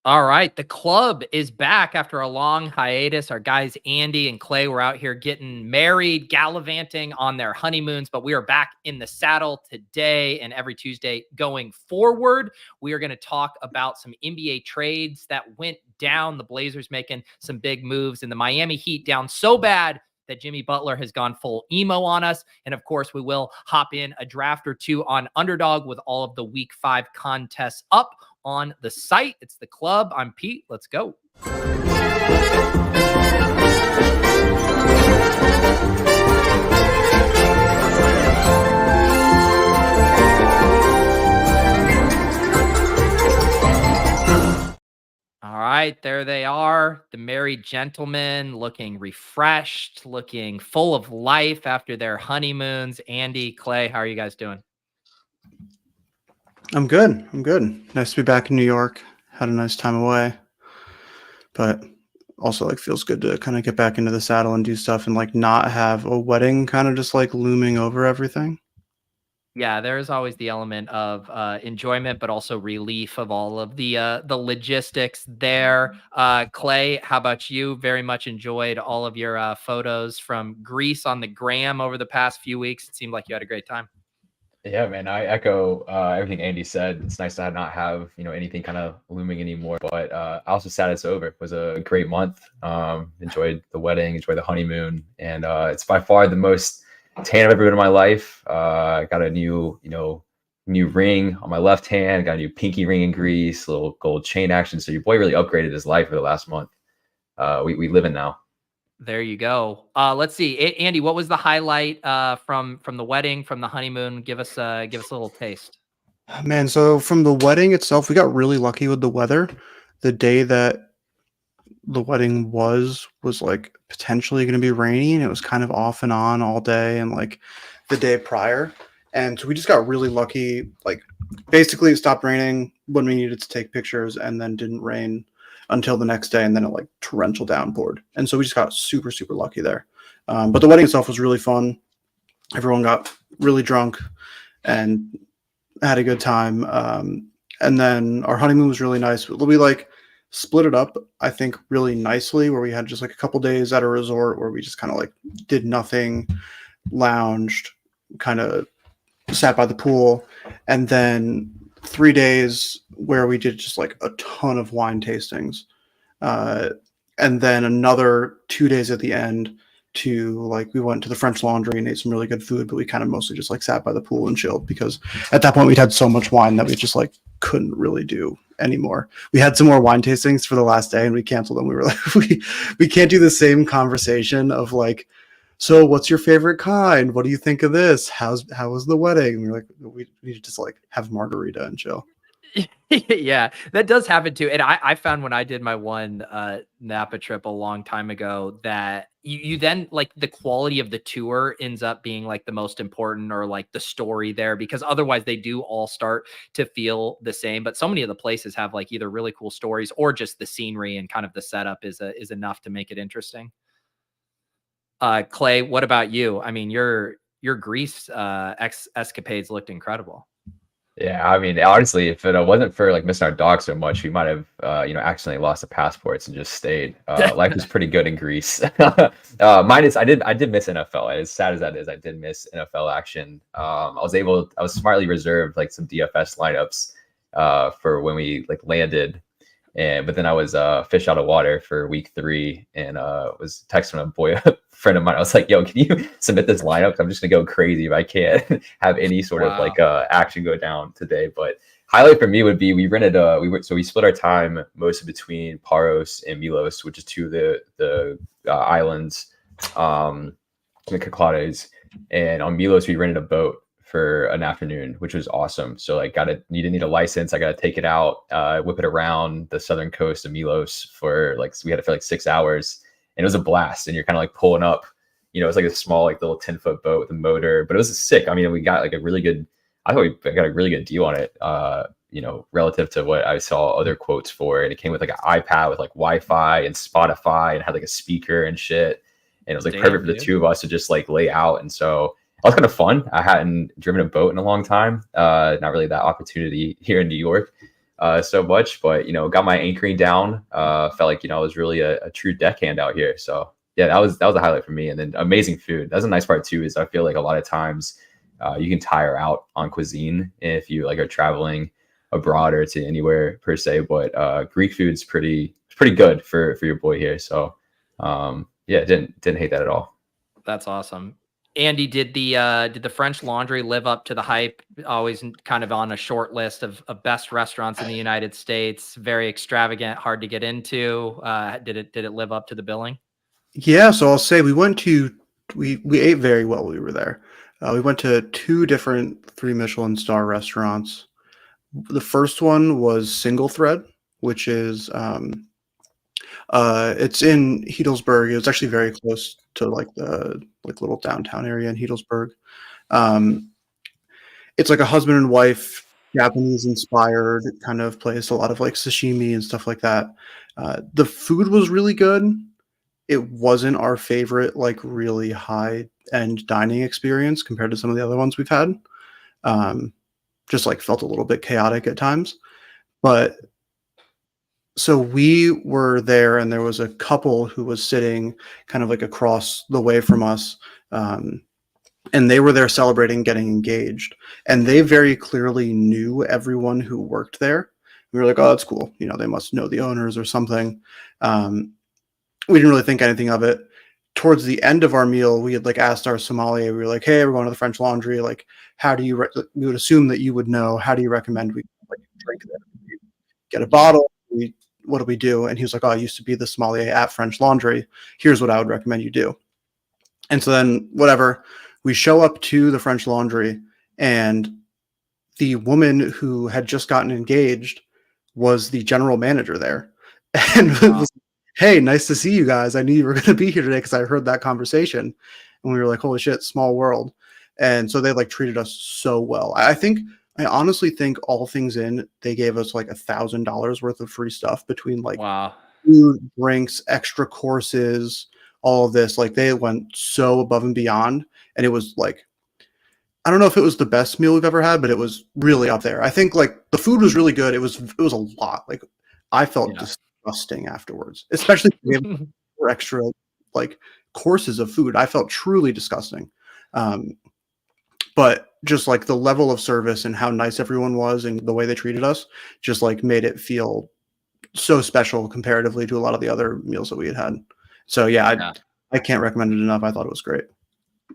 All right. The club is back after a long hiatus. Our guys, Andy and Clay, were out here getting married, gallivanting on their honeymoons, but we are back in the saddle today and every Tuesday going forward. We are going to talk about some NBA trades that went down. The Blazers making some big moves, and the Miami Heat down so bad that Jimmy Butler has gone full emo on us. And of course, we will hop in a draft or two on Underdog with all of the Week 5 contests up on the site. It's the club. I'm Pete. Let's go. All right, there they are. The married gentlemen looking refreshed, looking full of life after their honeymoons. Andy, Clay, how are you guys doing? I'm good. Nice to be back in New York. Had a nice time away. But also feels good to kind of get back into the saddle and do stuff and not have a wedding kind of just looming over everything. Yeah, there is always the element of enjoyment, but also relief of all of the logistics there. Clay, how about you? Very much enjoyed all of your photos from Greece on the gram over the past few weeks. It seemed like you had a great time. Yeah, man, I echo everything Andy said. It's nice to not have, anything kind of looming anymore, but also sad it's over. It was a great month. Enjoyed the wedding, enjoyed the honeymoon, and it's by far the most tan I've ever been in my life. Got a new ring on my left hand, got a new pinky ring in Greece, little gold chain action. So your boy really upgraded his life for the last month. We live in now. There you go. Let's see, Andy, what was the highlight from the wedding, from the honeymoon? Give us a little taste. Man, so from the wedding itself, we got really lucky with the weather. The day that the wedding was potentially going to be rainy, and it was kind of off and on all day and the day prior. And so we just got really lucky. Basically it stopped raining when we needed to take pictures and then didn't rain until the next day, and then it torrential downpoured. And so we just got super, super lucky there. But the wedding itself was really fun. Everyone got really drunk and had a good time. And then our honeymoon was really nice. We split it up, I think, really nicely, where we had just a couple days at a resort where we just kind of did nothing, lounged, kind of sat by the pool, and then 3 days where we did just a ton of wine tastings, and then another 2 days at the end to we went to the French Laundry and ate some really good food, but we kind of mostly just sat by the pool and chilled, because at that point we'd had so much wine that we just couldn't really do anymore. We had some more wine tastings for the last day and we canceled them. We were we can't do the same conversation of so what's your favorite kind? What do you think of this? How was the wedding? And we're we need to just have margarita and chill. Yeah, that does happen too. And I found when I did my one Napa trip a long time ago that you then the quality of the tour ends up being the most important, or the story there, because otherwise they do all start to feel the same. But so many of the places have either really cool stories or just the scenery and kind of the setup is enough to make it interesting. Clay, what about you? I mean, your Greece escapades looked incredible. Yeah, I mean, honestly, if it wasn't for missing our dog so much, we might have accidentally lost the passports and just stayed. Life was pretty good in Greece. Minus, I did miss NFL. As sad as that is, I did miss NFL action. I was smartly reserved some DFS lineups for when we landed. But then I was fish out of water for week 3, and was texting a friend of mine. I was like, yo, can you submit this lineup? I'm just gonna go crazy if I can't have any sort of action go down today. But highlight for me would be we split our time mostly between Paros and Milos, which is two of the islands, the Cyclades. And on Milos we rented a boat for an afternoon, which was awesome. So you didn't need a license. I got to take it out, whip it around the southern coast of Milos for we had it for 6 hours, and it was a blast. And you're kind of pulling up, it's a small little 10-foot boat with a motor, but it was sick. I mean, we got a really good, I thought we got a really good deal on it, relative to what I saw other quotes for. And it came with an iPad with Wi-Fi and Spotify, and had a speaker and shit. And it was perfect for the two of us to just lay out. And so that was kind of fun. I hadn't driven a boat in a long time. Not really that opportunity here in New York. so much, but got my anchoring down. Felt like I was really a true deckhand out here. So yeah, that was a highlight for me. And then amazing food. That's a nice part too. Is I feel like a lot of times you can tire out on cuisine if you like are traveling abroad or to anywhere per se. But Greek food's pretty good for your boy here. So yeah, didn't hate that at all. That's awesome. Andy, did the French Laundry live up to the hype? Always kind of on a short list of best restaurants in the United States. Very extravagant, hard to get into. Did it live up to the billing? Yeah, so I'll say we ate very well while we were there. We went to 2 different 3 Michelin star restaurants. The first one was Single Thread, which is it's in Healdsburg. It was actually very close to like the little downtown area in Healdsburg. It's like a husband and wife, Japanese inspired kind of place. A lot of like sashimi and stuff like that. The food was really good. It wasn't our favorite, like really high end dining experience compared to some of the other ones we've had. Just like felt a little bit chaotic at times. But so we were there and there was a couple who was sitting kind of like across the way from us. And they were there celebrating getting engaged. And they very clearly knew everyone who worked there. We were like, oh, that's cool. They must know the owners or something. We didn't really think anything of it. Towards the end of our meal, we had like asked our sommelier, we were like, hey, we're going to the French Laundry. Like, how do you, we would assume that you would know, how do you recommend we like drink there? We get a bottle. What do we do? And he was like, oh, I used to be the sommelier at French Laundry. Here's what I would recommend you do. And so then whatever, we show up to the French Laundry and the woman who had just gotten engaged was the general manager there. And was, hey, nice to see you guys. I knew you were going to be here today because I heard that conversation. And we were like, holy shit, small world. And so they like treated us so well. I honestly think all things in, they gave us like $1,000 worth of free stuff between like food, drinks, extra courses, all of this. Like they went so above and beyond. And it was like, I don't know if it was the best meal we've ever had, but it was really up there. I think like the food was really good. It was a lot. Like I felt disgusting afterwards, especially for extra like courses of food. I felt truly disgusting. But just like the level of service and how nice everyone was and the way they treated us just like made it feel so special comparatively to a lot of the other meals that we had. So yeah, I can't recommend it enough. I thought it was great.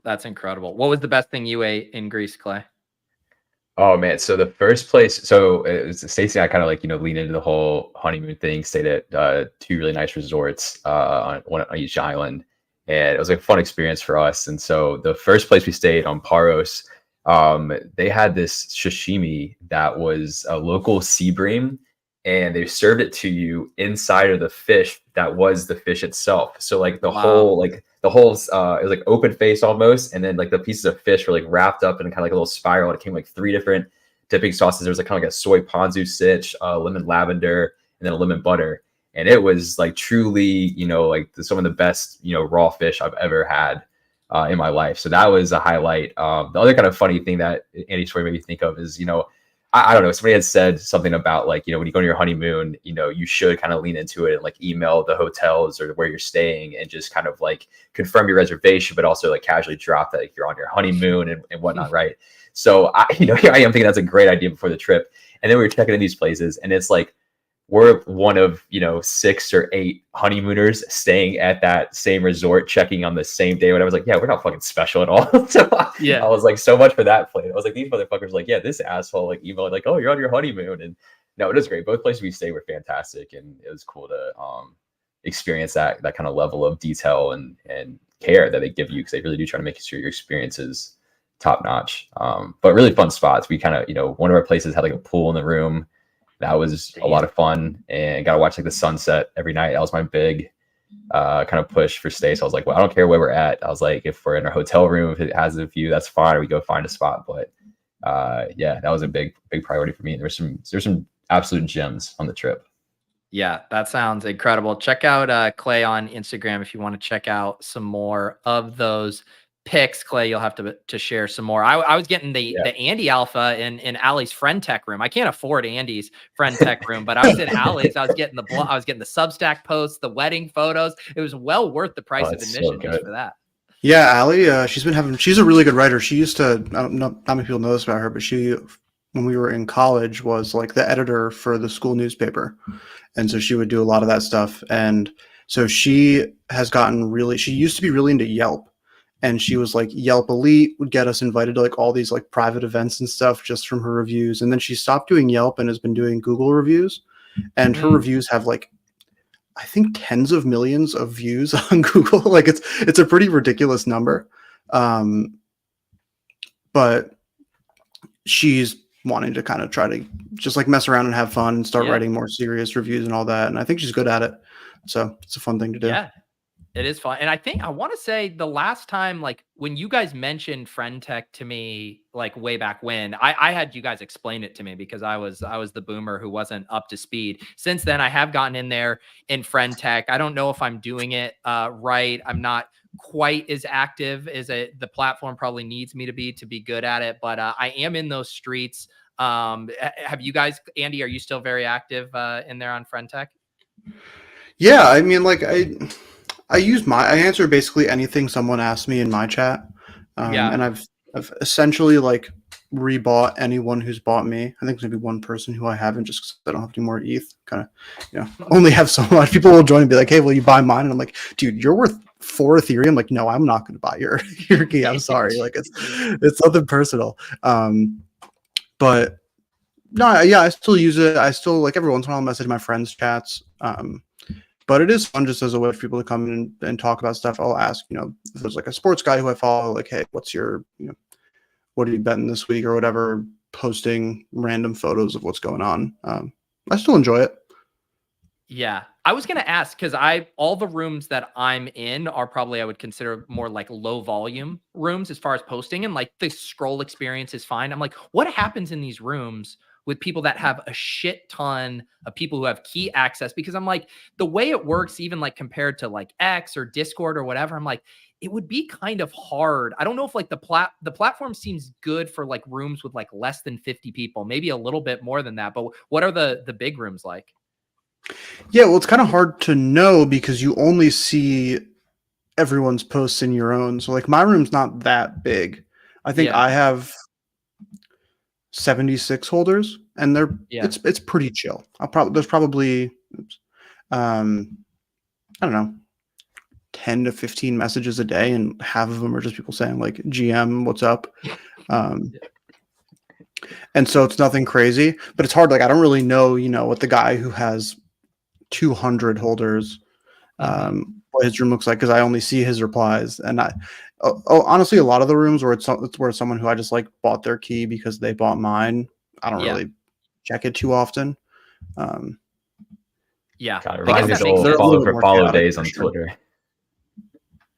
That's incredible. What was the best thing you ate in Greece, Clay? Oh man, so the first place, so Stacey and I kind of like lean into the whole honeymoon thing. Stayed at 2 really nice resorts on each island, and it was like a fun experience for us. And so the first place we stayed on Paros, they had this sashimi that was a local sea bream, and they served it to you inside of the fish that was the fish itself. So like the whole it was like open face almost, and then like the pieces of fish were like wrapped up in kind of like a little spiral. It came like 3 different dipping sauces. There was like kind of like a soy ponzu sitch, lemon lavender, and then a lemon butter. And it was like truly, like some of the best, raw fish I've ever had in my life. So that was a highlight. The other kind of funny thing that Andy's story made me think of is, I don't know, somebody had said something about like, when you go on your honeymoon, you should kind of lean into it and like email the hotels or where you're staying and just kind of like confirm your reservation, but also like casually drop that like you're on your honeymoon and whatnot, right? So here I am thinking that's a great idea before the trip. And then we were checking in these places and it's like, we're one of 6 or 8 honeymooners staying at that same resort, checking on the same day. When I was like, yeah, we're not fucking special at all. So I was like, so much for that plane. I was like, these motherfuckers, like, yeah, this asshole like emailed like, oh, you're on your honeymoon, and no, it was great. Both places we stayed were fantastic, and it was cool to experience that kind of level of detail and care that they give you, because they really do try to make sure your experience is top notch. But really fun spots. We kind of one of our places had like a pool in the room. That was a lot of fun, and got to watch like the sunset every night. That was my big kind of push for stay. So I was like, well, I don't care where we're at. I was like, if we're in our hotel room, if it has a view, that's fine. We go find a spot. But yeah, that was a big priority for me. There's some absolute gems on the trip. Yeah, that sounds incredible. Check out Clay on Instagram if you want to check out some more of those picks, Clay, you'll have to share some more. I was getting the Andy Alpha in Allie's FriendTech room. I can't afford Andy's FriendTech room, but I was in Allie's. I was getting the Substack posts, the wedding photos. It was well worth the price of admission just for that. Yeah, Allie, she's a really good writer. She used to, I don't know how many people know this about her, but she, when we were in college, was like the editor for the school newspaper. And so she would do a lot of that stuff. And so she has gotten she used to be really into Yelp. And she was like, Yelp Elite would get us invited to like all these like private events and stuff just from her reviews. And then she stopped doing Yelp and has been doing Google reviews. And her reviews have like, I think tens of millions of views on Google. Like it's a pretty ridiculous number. But she's wanting to kind of try to just like mess around and have fun and start writing more serious reviews and all that. And I think she's good at it. So it's a fun thing to do. Yeah, it is fun. And I want to say the last time, like when you guys mentioned FriendTech to me, like way back when, I had you guys explain it to me because I was the boomer who wasn't up to speed. Since then, I have gotten in there in FriendTech. I don't know if I'm doing it right. I'm not quite as active as the platform probably needs me to be good at it, but I am in those streets. Have you guys, Andy, are you still very active in there on FriendTech? Yeah, I mean, like I answer basically anything someone asks me in my chat. And I've essentially like rebought anyone who's bought me. I think there's maybe one person who I haven't, just because I don't have any more ETH. Kind of, only have so much. People will join and be like, "Hey, will you buy mine?" And I'm like, "Dude, you're worth 4 Ethereum." Like, no, I'm not going to buy your key. I'm sorry. Like, it's nothing personal. But no, yeah, I still use it. I still, like, every once in a while I'll message my friends' chats. But it is fun just as a way for people to come in and talk about stuff. I'll ask, if there's like a sports guy who I follow, like, hey, what's your, what are you betting this week or whatever, posting random photos of what's going on. I still enjoy it. Yeah. I was going to ask, because all the rooms that I'm in are probably, I would consider more like low volume rooms as far as posting, and like the scroll experience is fine. I'm like, what happens in these rooms with people that have a shit ton of people who have key access? Because I'm like, the way it works, even like compared to like X or Discord or whatever, I'm like, it would be kind of hard. I don't know if like the platform seems good for like rooms with like less than 50 people, maybe a little bit more than that. But what are the big rooms like? Yeah, well, it's kind of hard to know because you only see everyone's posts in your own. So like my room's not that big. I think I have 76 holders, and it's pretty chill. There's probably I don't know, 10 to 15 messages a day, and half of them are just people saying like, GM, what's up? And so it's nothing crazy, but it's hard. Like, I don't really know, what the guy who has 200 holders, what his room looks like, because I only see his replies. And honestly, a lot of the rooms where it's where someone who I just like bought their key because they bought mine, I don't really check it too often. Yeah, kind of reminds me of the old follow days on Twitter.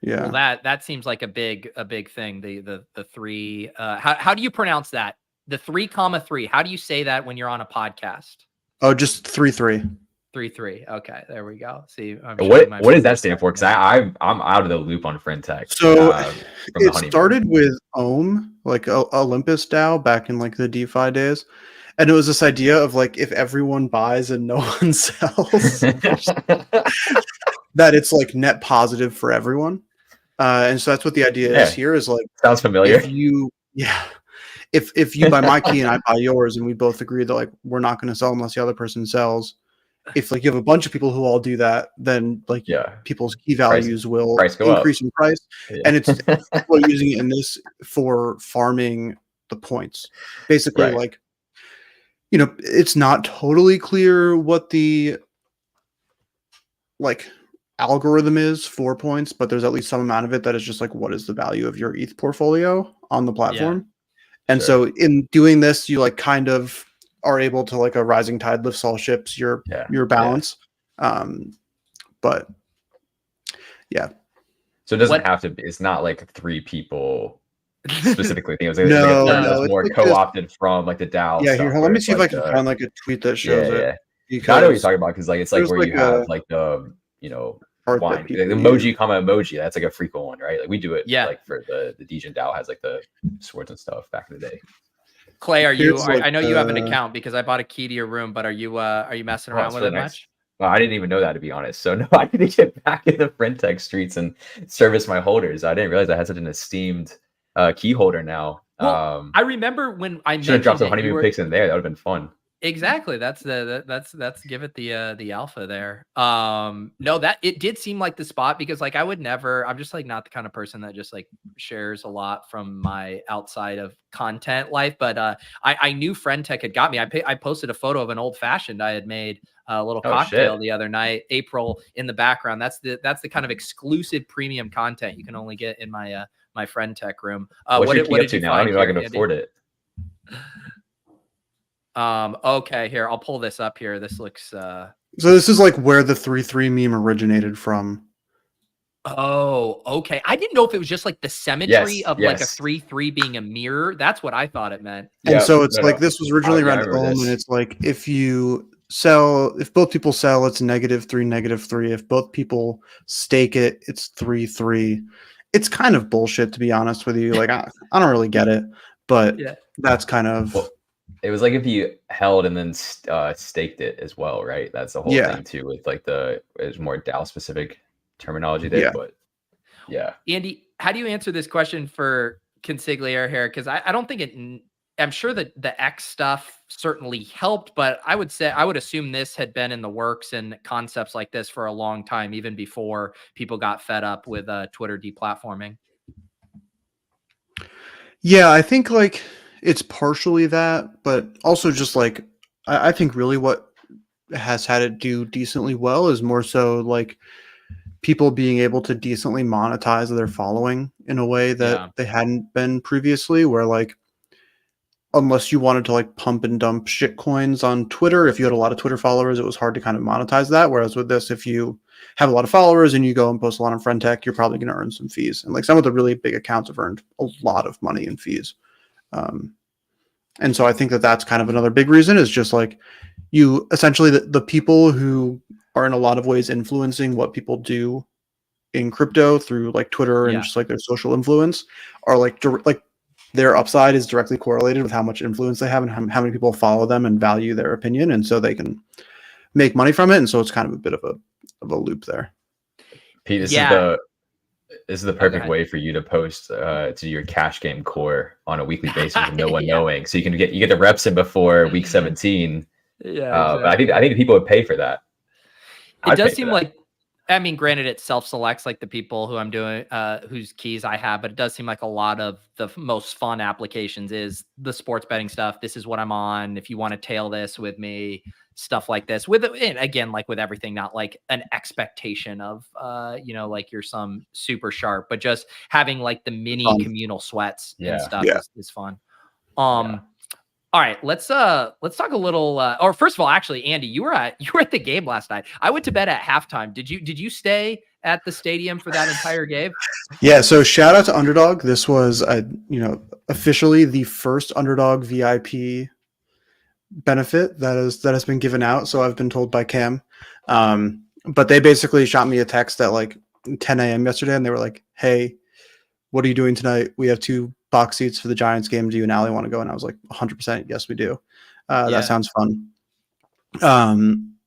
Yeah, well, that seems like a big thing. The three. How do you pronounce that? The 3,3. How do you say that when you're on a podcast? Oh, just 3-3. 3-3. Okay, there we go. See, what does that stand for? Because I'm out of the loop on FriendTech. So it started with Ohm, like Olympus DAO, back in like the DeFi days, and it was this idea of like, if everyone buys and no one sells, that it's like net positive for everyone. And so that's what the idea is here. Is like, sounds familiar. If you buy my key and I buy yours, and we both agree that like we're not going to sell unless the other person sells. If like you have a bunch of people who all do that, then like people's key values will increase in price. Yeah. And it's people are using it in this for farming the points. Basically, like, it's not totally clear what the like algorithm is for points, but there's at least some amount of it that is just like, what is the value of your ETH portfolio on the platform? Yeah. And so in doing this, you like kind of are able to, like, a rising tide lifts all ships, your balance. But yeah. So it doesn't have to be, it's not like 3 people specifically. It was like, it's more like co-opted from like the DAO. Yeah, here, let me see if I can find like a tweet that shows it. I know what you're talking about, because like it's like where you have like the part wine. that people The emoji, comma emoji. That's like a frequent one, right? Like we do it Yeah. like for the Degen Dow has like the swords and stuff back in the day. Clay, Here's like I know you have an account because I bought a key to your room, but are you messing around it's with really it nice. much? Well, I didn't even know that, to be honest. So no, I need to get back in the FriendTech streets and service my holders. I didn't realize I had such an esteemed key holder now. Well, I remember when I should have dropped some mentioned it, honeymoon picks in there. That would have been fun. Exactly. That's give it the alpha there. No, that it did seem like the spot because like I'm just like not the kind of person that just like shares a lot from my outside of content life. But I knew FriendTech had got me. I posted a photo of an old fashioned I had made a little cocktail the other night, April in the background. That's the kind of exclusive premium content you can only get in my my FriendTech room. What did you now? I don't even know if I can afford it. Okay, here, I'll pull this up here. This looks So this is like where the 3-3 meme originated from. Oh, okay. I didn't know if it was just like the symmetry of like a 3-3 being a mirror. That's what I thought it meant. And so it's like this was originally around Ohm, and it's like if both people sell, it's -3, -3. If both people stake it, it's 3-3. It's kind of bullshit, to be honest with you. Like I don't really get it, but that's kind of. Well, it was like if you held and then staked it as well, right? That's the whole thing too. With like it's more DAO specific terminology there, but Andy, how do you answer this question for Consigliere here? Because I don't think I'm sure that the X stuff certainly helped, but I would assume this had been in the works and concepts like this for a long time, even before people got fed up with Twitter deplatforming. Yeah, I think like it's partially that, but also just like I think really what has had it do decently well is more so like people being able to decently monetize their following in a way that they hadn't been previously, where like unless you wanted to like pump and dump shit coins on Twitter, if you had a lot of Twitter followers, it was hard to kind of monetize that. Whereas with this, if you have a lot of followers and you go and post a lot on FriendTech, you're probably going to earn some fees. And like some of the really big accounts have earned a lot of money in fees. And so I think that that's kind of another big reason is just like you essentially the people who are in a lot of ways influencing what people do in crypto through like Twitter and just like their social influence are like their upside is directly correlated with how much influence they have and how many people follow them and value their opinion. And so they can make money from it. And so it's kind of a bit of a loop there. Pete, this is the perfect way for you to post to your cash game core on a weekly basis with no one knowing. So you get the reps in before week 17. But I think people would pay for that. It does seem like, I mean, granted, it self-selects like the people who I'm doing, whose keys I have, but it does seem like a lot of the most fun applications is the sports betting stuff. This is what I'm on. If you want to tail this with me, stuff like this and again, like with everything, not like an expectation of, like you're some super sharp, but just having like the mini communal sweats and stuff is fun. All right, let's talk a little. Or first of all, actually, Andy, you were at the game last night. I went to bed at halftime. Did you stay at the stadium for that entire game? Yeah. So shout out to Underdog. This was officially the first Underdog VIP benefit that has been given out. So I've been told by Cam. But they basically shot me a text at like 10 a.m. yesterday, and they were like, "Hey, what are you doing tonight? We have 2 box seats for the Giants game. Do you and Allie want to go?" And I was like, 100%. Yes, we do. That sounds fun.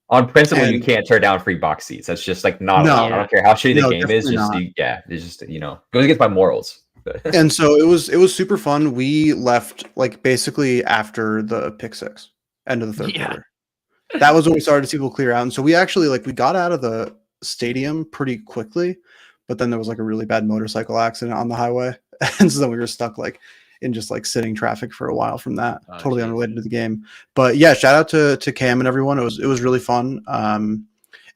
On principle, you can't turn down free box seats. That's just like not allowed. I don't care how shitty the game is. It's just goes against my morals. And so it was super fun. We left like basically after the pick 6, end of the third quarter. That was when we started to see people clear out. And so we actually we got out of the stadium pretty quickly, but then there was like a really bad motorcycle accident on the highway. And so then we were stuck in just sitting traffic for a while from that. Totally unrelated to the game. But yeah, shout out to Cam and everyone. It was really fun. And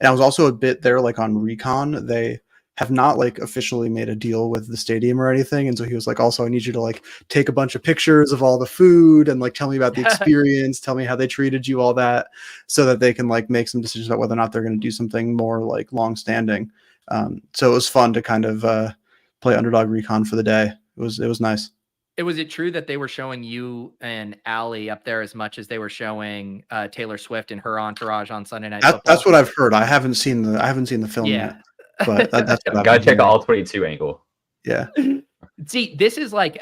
I was also a bit there on Recon. They have not officially made a deal with the stadium or anything. And so he was like, also, I need you to take a bunch of pictures of all the food and tell me about the experience, tell me how they treated you, all that, so that they can make some decisions about whether or not they're going to do something more long standing. So it was fun to kind of play Underdog Recon for the day. It was nice. Was it true that they were showing you and Allie up there as much as they were showing Taylor Swift and her entourage on Sunday Night Football? That's what I've heard. I haven't seen the film yet. but that's what I've Gotta been check hearing. all 22 angle. Yeah. See, this is like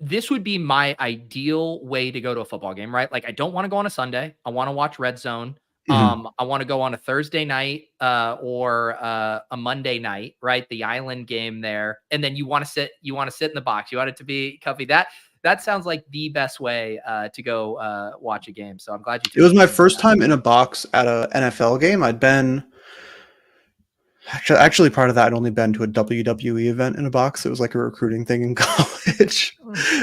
this would be my ideal way to go to a football game, right? Like I don't want to go on a Sunday. I want to watch Red Zone. I want to go on a Thursday night or a Monday night, right? The Island game there. And then you want to sit in the box. You want it to be comfy. That sounds like the best way to go watch a game. So I'm glad you. It was my first time in a box at a NFL game. I'd been actually part of that. I'd only been to a WWE event in a box. It was like a recruiting thing in college.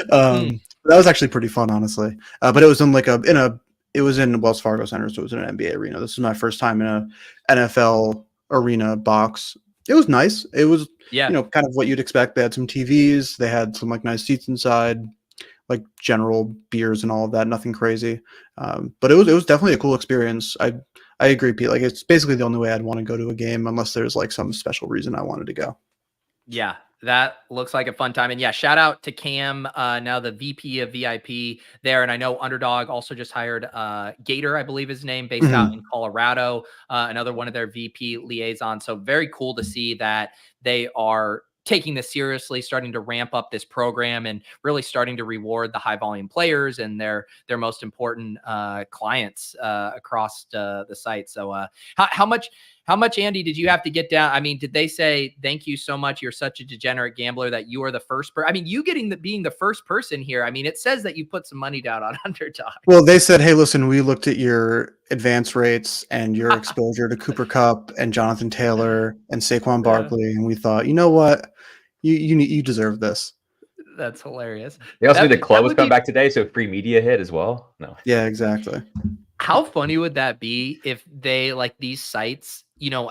That was actually pretty fun, honestly. But it was in like it was in Wells Fargo Center, so it was in an NBA arena. This is my first time in a NFL arena box. It was nice. It was, kind of what you'd expect. They had some TVs. They had some like nice seats inside, like general beers and all of that. Nothing crazy. But it was definitely a cool experience. I agree, Pete. Like it's basically the only way I'd want to go to a game unless there's like some special reason I wanted to go. Yeah, that looks like a fun time. And yeah, shout out to Cam, now the VP of VIP there. And I know Underdog also just hired Gator, I believe his name, based out in Colorado, another one of their VP liaisons. So very cool to see that they are taking this seriously, starting to ramp up this program and really starting to reward the high volume players and their most important clients across the site. So how much, Andy, did you have to get down? I mean, did they say, thank you so much, you're such a degenerate gambler that you are the first I mean, you being the first person here. I mean, it says that you put some money down on Underdog. Well, they said, hey, listen, we looked at your advance rates and your exposure to Cooper Kupp and Jonathan Taylor and Saquon Barkley. And we thought, you know what? You deserve this. That's hilarious. They also knew the club was coming back today, so free media hit as well. No. Yeah, exactly. How funny would that be if they, like, these sites,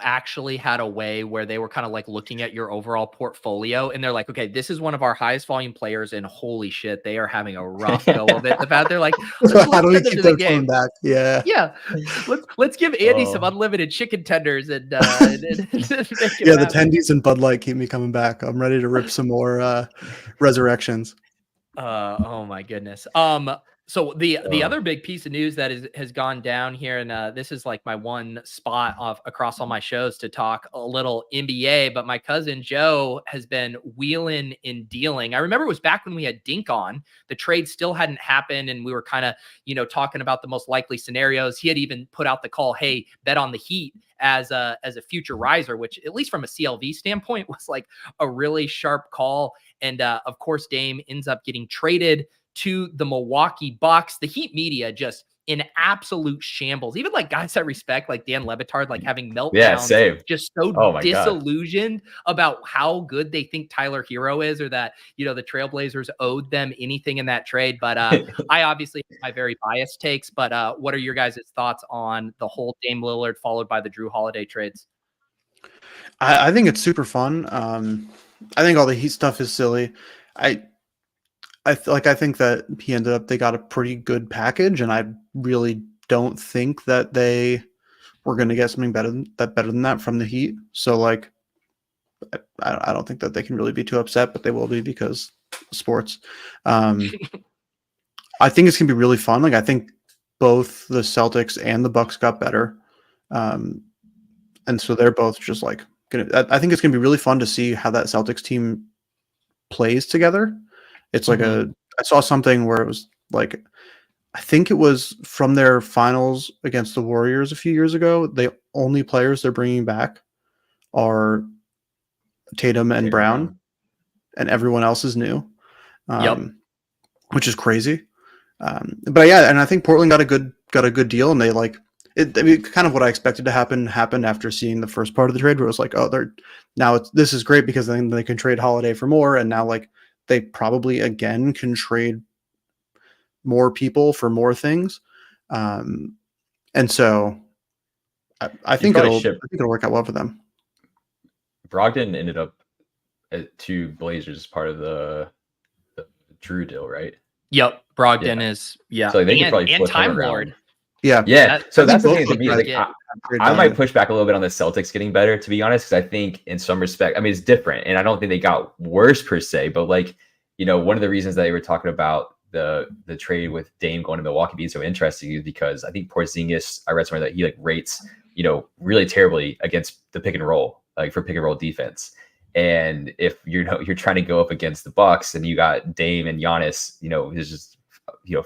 actually had a way where they were kind of like looking at your overall portfolio and they're like, okay, this is one of our highest volume players and holy shit, they are having a rough go of it. The fact they're like, how do we keep them coming back? Yeah. Let's give Andy some unlimited chicken tenders and make the tendies and Bud Light keep me coming back. I'm ready to rip some more resurrections. Oh my goodness. So the other big piece of news that has gone down here, and this is like my one spot across all my shows to talk a little NBA, but my cousin Joe has been wheeling and dealing. I remember it was back when we had Dink on. The trade still hadn't happened, and we were kind of, talking about the most likely scenarios. He had even put out the call, hey, bet on the Heat as a future riser, which at least from a CLV standpoint was like a really sharp call. And of course, Dame ends up getting traded to the Milwaukee Bucks. The Heat media just in absolute shambles. Even like guys I respect, like Dan Le Batard, like having meltdowns, just so disillusioned about how good they think Tyler Hero is, or that, the Trailblazers owed them anything in that trade. But I obviously have my very biased takes, but what are your guys' thoughts on the whole Dame Lillard followed by the Drew Holiday trades? I think it's super fun. I think all the Heat stuff is silly. I think that they got a pretty good package, and I really don't think that they were going to get something better than that from the Heat. So like, I don't think that they can really be too upset, but they will be because sports. I think it's going to be really fun. Like I think both the Celtics and the Bucks got better. And so they're both just like I think it's going to be really fun to see how that Celtics team plays together. It's like I saw something where it was like, I think it was from their finals against the Warriors a few years ago. The only players they're bringing back are Tatum and Brown, and everyone else is new, which is crazy. But yeah, and I think Portland got a good deal, and they like it. I mean, kind of what I expected to happen happened after seeing the first part of the trade, where it was like, oh, this is great because then they can trade Holiday for more, and now like they probably again can trade more people for more things. And so I think it'll work out well for them. Brogdon ended up to Blazers as part of the Drew deal, right? Yep. Brogdon is, So they could probably and Time Lord. Yeah. So that's the thing to me. Like, I might push back a little bit on the Celtics getting better, to be honest, because I think in some respect, I mean, it's different, and I don't think they got worse per se, but like, one of the reasons that they were talking about the trade with Dame going to Milwaukee being so interesting is because I think Porzingis, I read somewhere that he like rates, really terribly against the pick and roll. like for pick and roll defense. And if you're trying to go up against the Bucks and you got Dame and Giannis, is just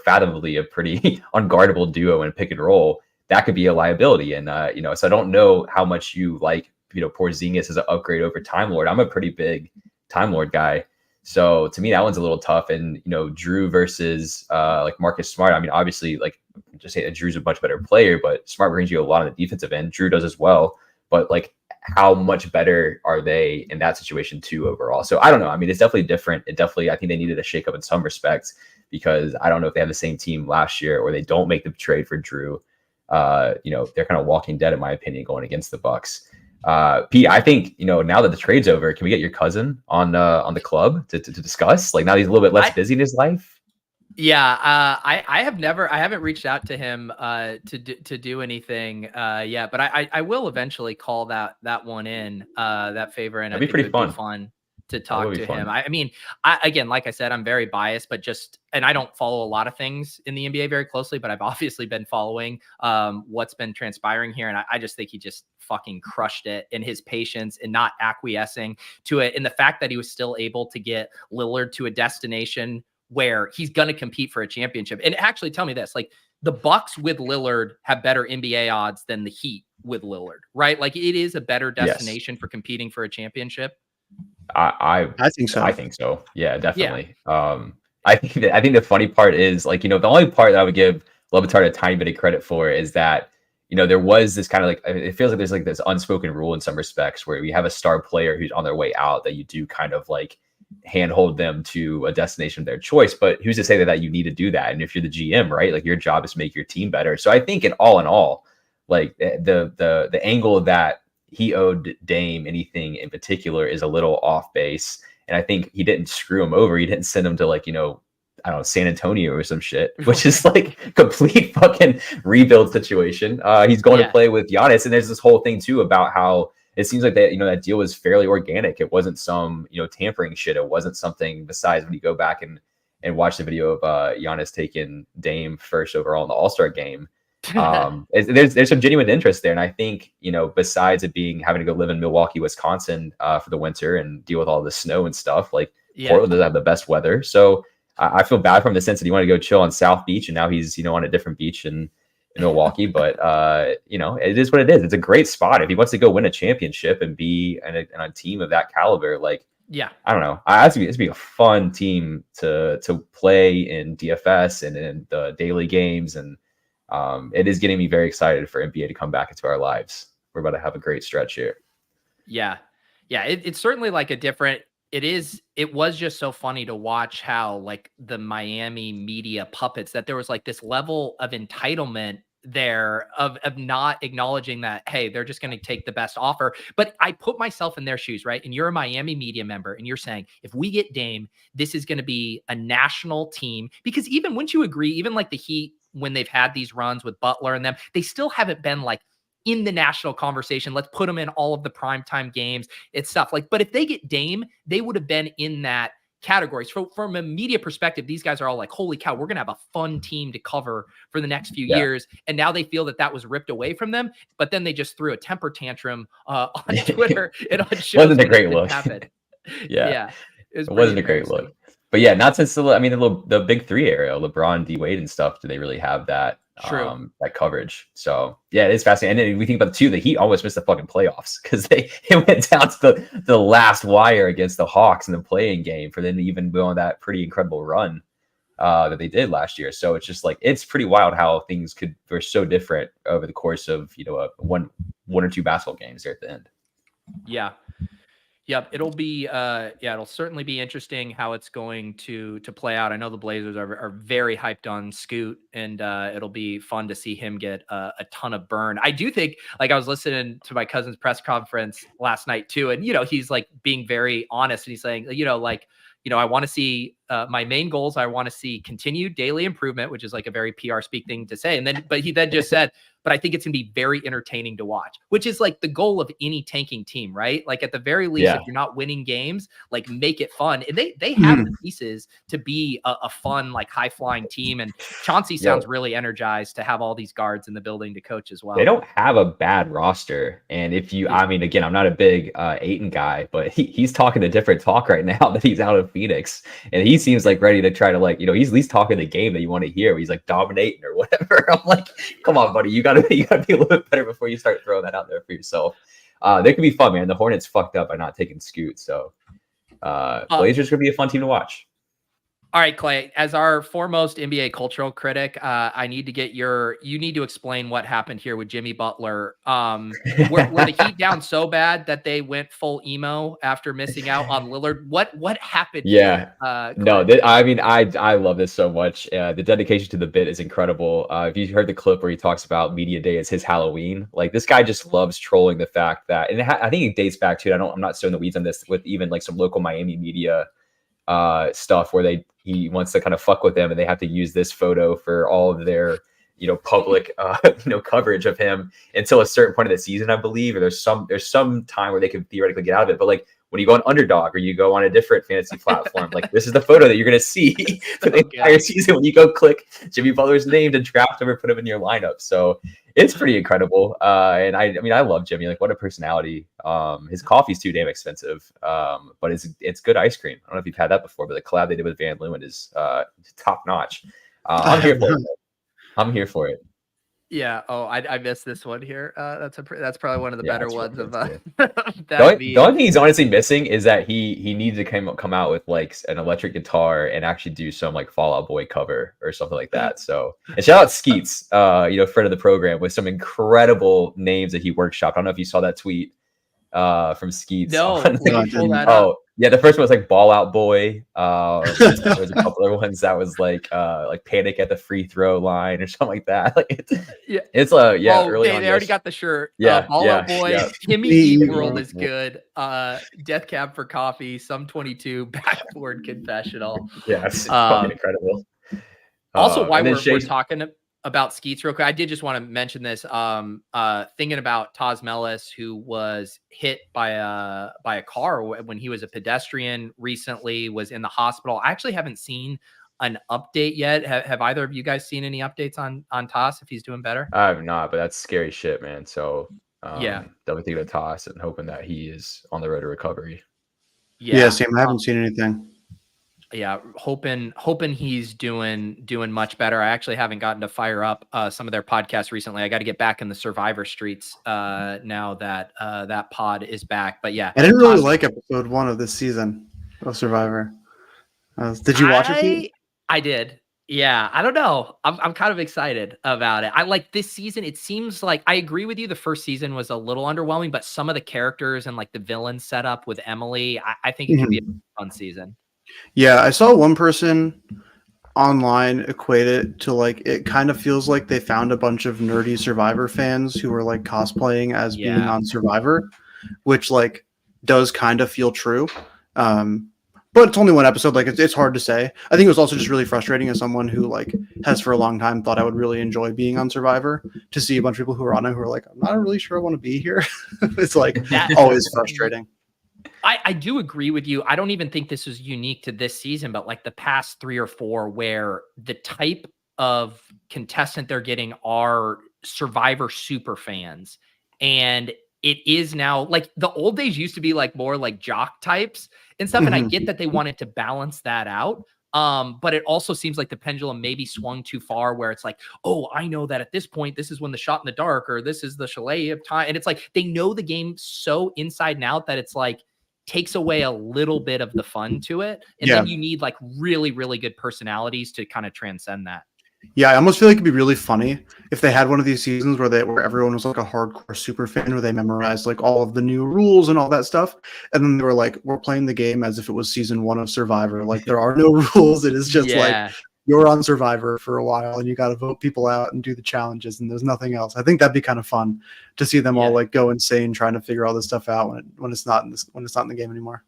fathomably a pretty unguardable duo in pick and roll, that could be a liability. And so I don't know how much you like Porzingis as an upgrade over Time Lord. I'm a pretty big Time Lord guy. So to me, that one's a little tough. And, Drew versus like Marcus Smart. I mean, obviously, like just say that Drew's a much better player, but Smart brings you a lot on the defensive end. Drew does as well. But like, how much better are they in that situation too overall? So I don't know. I mean, it's definitely different. I think they needed a shakeup in some respects, because I don't know if they have the same team last year or they don't make the trade for Drew. They're kind of walking dead, in my opinion, going against the Bucks. Pete, I think, now that the trade's over, can we get your cousin on the club to discuss? Like, now he's a little bit less busy in his life. Yeah, I haven't reached out to him to do anything yet, but I will eventually call that one in, that favor, and that'd be pretty fun. Fun to talk to him. I mean, again, like I said, I'm very biased, but and I don't follow a lot of things in the NBA very closely, but I've obviously been following what's been transpiring here, and I just think he just fucking crushed it in his patience and not acquiescing to it, and the fact that he was still able to get Lillard to a destination where he's going to compete for a championship. And actually, tell me this, like, the Bucks with Lillard have better NBA odds than the Heat with Lillard, right? Like, it is a better destination for competing for a championship. I think so. I think so. Yeah, definitely. Yeah. I think the funny part is, like, the only part that I would give Le Batard a tiny bit of credit for is that, there was this kind of like, it feels like there's like this unspoken rule in some respects where we have a star player who's on their way out that you do kind of like handhold them to a destination of their choice. But who's to say that you need to do that? And if you're the GM, right, like, your job is to make your team better. So I think in all, like, the angle that he owed Dame anything in particular is a little off base. And I think he didn't screw him over. He didn't send him to, like, I don't know, San Antonio or some shit, which is like complete fucking rebuild situation. He's going to play with Giannis. And there's this whole thing too about how it seems like that, that deal was fairly organic. It wasn't some, tampering shit. It wasn't something besides when you go back and watch the video of Giannis taking Dame first overall in the All-Star game. There's some genuine interest there. And I think, besides it having to go live in Milwaukee, Wisconsin for the winter and deal with all the snow and stuff, like, Portland doesn't have the best weather. So I feel bad for him in the sense that he wanted to go chill on South Beach, and now he's, on a different beach in Milwaukee. But it is what it is. It's a great spot if he wants to go win a championship and be on a team of that caliber. Like, I don't know. It's be a fun team to play in DFS and in the daily games, and it is getting me very excited for NBA to come back into our lives. We're about to have a great stretch here. Yeah, it's certainly like a different. It was just so funny to watch how, like, the Miami media puppets, that there was like this level of entitlement there of not acknowledging that, hey, they're just going to take the best offer. But I put myself in their shoes, right? And you're a Miami media member and you're saying, if we get Dame, this is going to be a national team. Because even, wouldn't you agree, even like the Heat, when they've had these runs with Butler and them, they still haven't been like in the national conversation. Let's put them in all of the primetime games. It's stuff like, but if they get Dame, they would have been in that category. So from a media perspective, these guys are all like, holy cow, we're going to have a fun team to cover for the next few years. And now they feel that was ripped away from them. But then they just threw a temper tantrum on Twitter and on shows. Wasn't a great look. Yeah. It wasn't a great look. But yeah, not since the big three era, LeBron, D Wade and stuff, do they really have that that coverage? So yeah, it is fascinating. And then we think about the Heat almost missed the fucking playoffs because it went down to the last wire against the Hawks in the play-in game for them to even go on that pretty incredible run that they did last year. So it's just like, it's pretty wild how things were so different over the course of one or two basketball games there at the end. Yeah. Yep, it'll be it'll certainly be interesting how it's going to play out. I know the Blazers are very hyped on Scoot, and it'll be fun to see him get a ton of burn. I do think, like, I was listening to my cousin's press conference last night too, and he's like being very honest, and he's saying, I want to see my main goals, I want to see continued daily improvement, which is like a very PR speak thing to say. And then, but he then just said, but I think it's going to be very entertaining to watch, which is like the goal of any tanking team, right? Like at the very least, if you're not winning games, like make it fun. And they have the pieces to be a fun, like high flying team. And Chauncey sounds really energized to have all these guards in the building to coach as well. They don't have a bad roster. And if you, I mean, again, I'm not a big Ayton guy, but he's talking a different talk right now that he's out of Phoenix. And he seems like ready to try to like, he's at least talking the game that you want to hear. Where he's like dominating or whatever. I'm like, come on, buddy, you gotta be a little bit better before you start throwing that out there for yourself. They could be fun, man. The Hornets fucked up by not taking Scoot, so Blazers could be a fun team to watch. All right, Clay, as our foremost NBA cultural critic, I need to get you need to explain what happened here with Jimmy Butler. Were the Heat down so bad that they went full emo after missing out on Lillard? What happened? Yeah, here, no, I mean, I love this so much. The dedication to the bit is incredible. If you heard the clip where he talks about media day as his Halloween, like this guy just loves trolling the fact that, and I think it dates back to it. I'm not so in the weeds on this with even like some local Miami media stuff where he wants to kind of fuck with them and they have to use this photo for all of their public coverage of him until a certain point of the season, I believe, or there's some time where they can theoretically get out of it. But like when you go on Underdog or you go on a different fantasy platform, like this is the photo that you're gonna see for the entire season when you go click Jimmy Butler's name to draft him or put him in your lineup. So it's pretty incredible. And I mean, I love Jimmy. Like, what a personality. His coffee's too damn expensive, but it's good ice cream. I don't know if you've had that before, but the collab they did with Van Leeuwen is top notch. I'm here for it. I'm here for it. Yeah. Oh, I missed this one here. That's probably one of the better ones of the only thing he's honestly missing is that he needs to come out with like an electric guitar and actually do some like Fall Out Boy cover or something like that. So, and shout out Skeets, friend of the program, with some incredible names that he workshopped. I don't know if you saw that tweet from Skeets. No, pull that up. Yeah, the first one was like Ball Out Boy. There was a couple other ones that was like Panic at the Free Throw line or something like that. Like it's early on. They already got the shirt. Yeah, Ball Out Boy. Yeah. Timmy E World is good. Death Cab for Coffee. Some 22 Backboard Confessional. Yeah, it's fucking incredible. Also, why we're talking about Skeets real quick, I did just want to mention this. Thinking about Taz Mellis, who was hit by a car when he was a pedestrian recently, was in the hospital. I actually haven't seen an update yet. Have either of you guys seen any updates on Taz, if he's doing better? I have not, but that's scary shit, man. So definitely think of Taz and hoping that he is on the road to recovery. Yeah, Sam, I haven't seen anything. Yeah, hoping he's doing much better. I actually haven't gotten to fire up some of their podcasts recently. I got to get back in the Survivor streets now that that pod is back. But yeah, I didn't really like episode 1 of this season of Survivor. Did you watch it, Pete? I did. Yeah, I don't know. I'm kind of excited about it. I like this season. It seems like I agree with you. The first season was a little underwhelming, but some of the characters and like the villain setup with Emily, I think it could be a fun season. Yeah, I saw one person online equate it to like, it kind of feels like they found a bunch of nerdy Survivor fans who were like cosplaying as being on Survivor, which like does kind of feel true. But it's only one episode. Like it's hard to say. I think it was also just really frustrating as someone who like has for a long time thought I would really enjoy being on Survivor to see a bunch of people who are on it who are like, I'm not really sure I want to be here. It's like always frustrating. I do agree with you. I don't even think this is unique to this season, but like the past 3 or 4 where the type of contestant they're getting are Survivor super fans. And it is now like the old days used to be like more like jock types and stuff. And I get that they wanted to balance that out. But it also seems like the pendulum maybe swung too far where it's like, oh, I know that at this point, this is when the shot in the dark, or this is the chalet of time. And it's like, they know the game so inside and out that it's like, takes away a little bit of the fun to it. And then you need like really, really good personalities to kind of transcend that. Yeah, I almost feel like it'd be really funny if they had one of these seasons where everyone was like a hardcore super fan, where they memorized like all of the new rules and all that stuff. And then they were like, we're playing the game as if it was season 1 of Survivor. Like there are no rules. It is just like you're on Survivor for a while and you got to vote people out and do the challenges and there's nothing else. I think that'd be kind of fun to see them all like go insane trying to figure all this stuff out when it's not in the game anymore.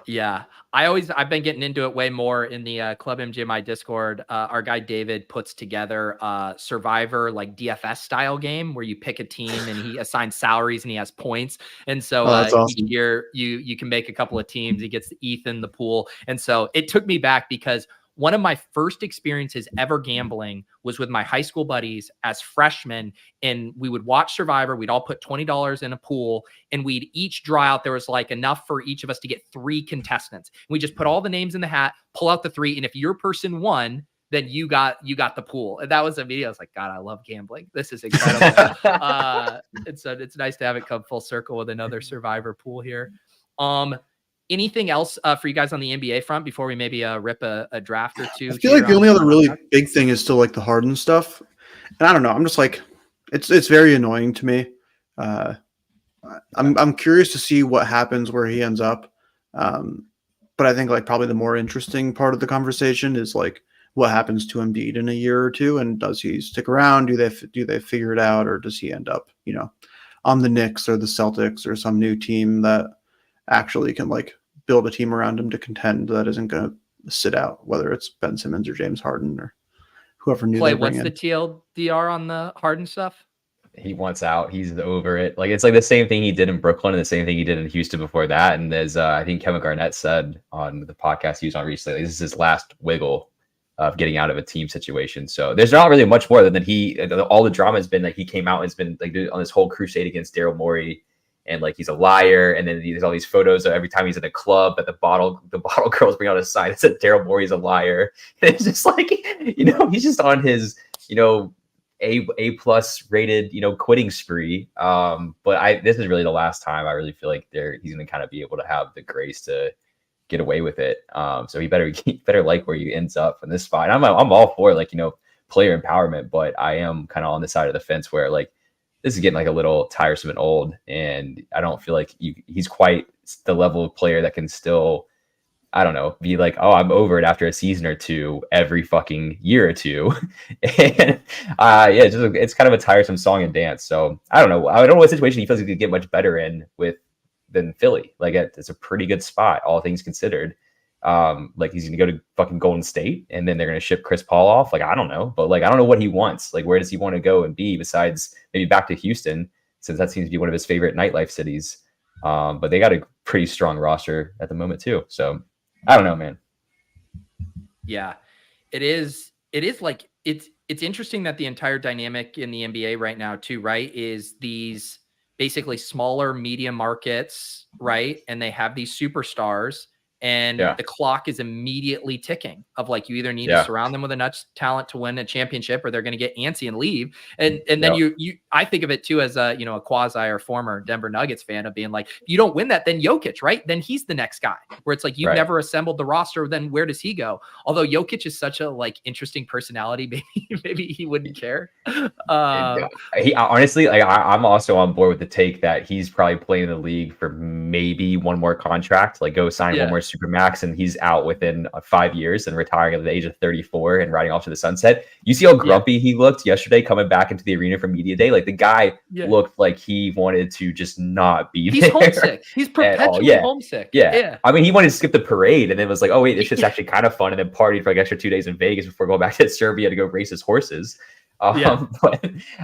Yeah, I've been getting into it way more in the Club MGMI Discord. Our guy David puts together a Survivor like DFS style game where you pick a team and he assigns salaries and he has points. And so Oh, that's each awesome. year you can make a couple of teams. He gets Ethan the pool, and so it took me back because one of my first experiences ever gambling was with my high school buddies as freshmen, and we would watch Survivor. We'd all put $20 in a pool, and we'd each draw out. There was like enough for each of us to get 3 contestants. We just put all the names in the hat, pull out the 3, and if your person won, then you got the pool. And that was immediate. I was like, God, I love gambling. This is incredible. And so it's nice to have it come full circle with another Survivor pool here. Anything else for you guys on the NBA front before we maybe rip a draft or two? I feel like the only other really big thing is still like the Harden stuff. And I don't know. I'm just like, it's very annoying to me. I'm curious to see what happens where he ends up. But I think like probably the more interesting part of the conversation is like what happens to Embiid in a year or two, and does he stick around? Do they figure it out, or does he end up, on the Knicks or the Celtics or some new team that actually can like build a team around him to contend that isn't going to sit out, whether it's Ben Simmons or James Harden or whoever new they bring in. What's the TLDR on the Harden stuff? He wants out. He's over it. Like, it's like the same thing he did in Brooklyn and the same thing he did in Houston before that. And as I think Kevin Garnett said on the podcast he was on recently, this is his last wiggle of getting out of a team situation. So there's not really much more than that. All the drama has been like he came out and has been like on this whole crusade against Daryl Morey, and like he's a liar. And then there's all these photos of every time he's in a club that the bottle girls bring out a sign that said Daryl Morey's a liar. And it's just like, he's just on his, A plus rated, quitting spree. But this is really the last time I really feel like he's going to kind of be able to have the grace to get away with it. So he better like where he ends up in this spot. I'm all for player empowerment, but I am kind of on the side of the fence where like this is getting like a little tiresome and old, and I don't feel like he's quite the level of player that can still, I don't know, be like, oh, I'm over it after a season or two every fucking year or two. And it's kind of a tiresome song and dance. So I don't know what situation he feels he could get much better in than Philly. Like it's a pretty good spot, all things considered. Like he's gonna go to fucking Golden State and then they're gonna ship Chris Paul off. Like I don't know, but like I don't know what he wants. Like where does he want to go and be besides maybe back to Houston, since that seems to be one of his favorite nightlife cities. But they got a pretty strong roster at the moment too. So I don't know, man. Yeah, it is like it's interesting that the entire dynamic in the NBA right now too, right, is these basically smaller media markets, right? And they have these superstars, and the clock is immediately ticking of like, you either need to surround them with enough talent to win a championship, or they're going to get antsy and leave. And then I think of it too as a quasi or former Denver Nuggets fan of being like, you don't win that, then Jokic, right? Then he's the next guy, where it's like, you've never assembled the roster. Then where does he go? Although Jokic is such a like interesting personality, maybe he wouldn't care. He honestly, like I'm also on board with the take that he's probably playing in the league for maybe one more contract, like go sign one more Supermax, and he's out within 5 years and retiring at the age of 34 and riding off to the sunset. You see how grumpy he looked yesterday coming back into the arena for media day? Like the guy looked like he wanted to just not be there. He's homesick. He's perpetually homesick. Yeah. I mean, he wanted to skip the parade and then was like, oh wait, this shit's actually kind of fun, and then partied for like extra 2 days in Vegas before going back to Serbia to go race his horses. But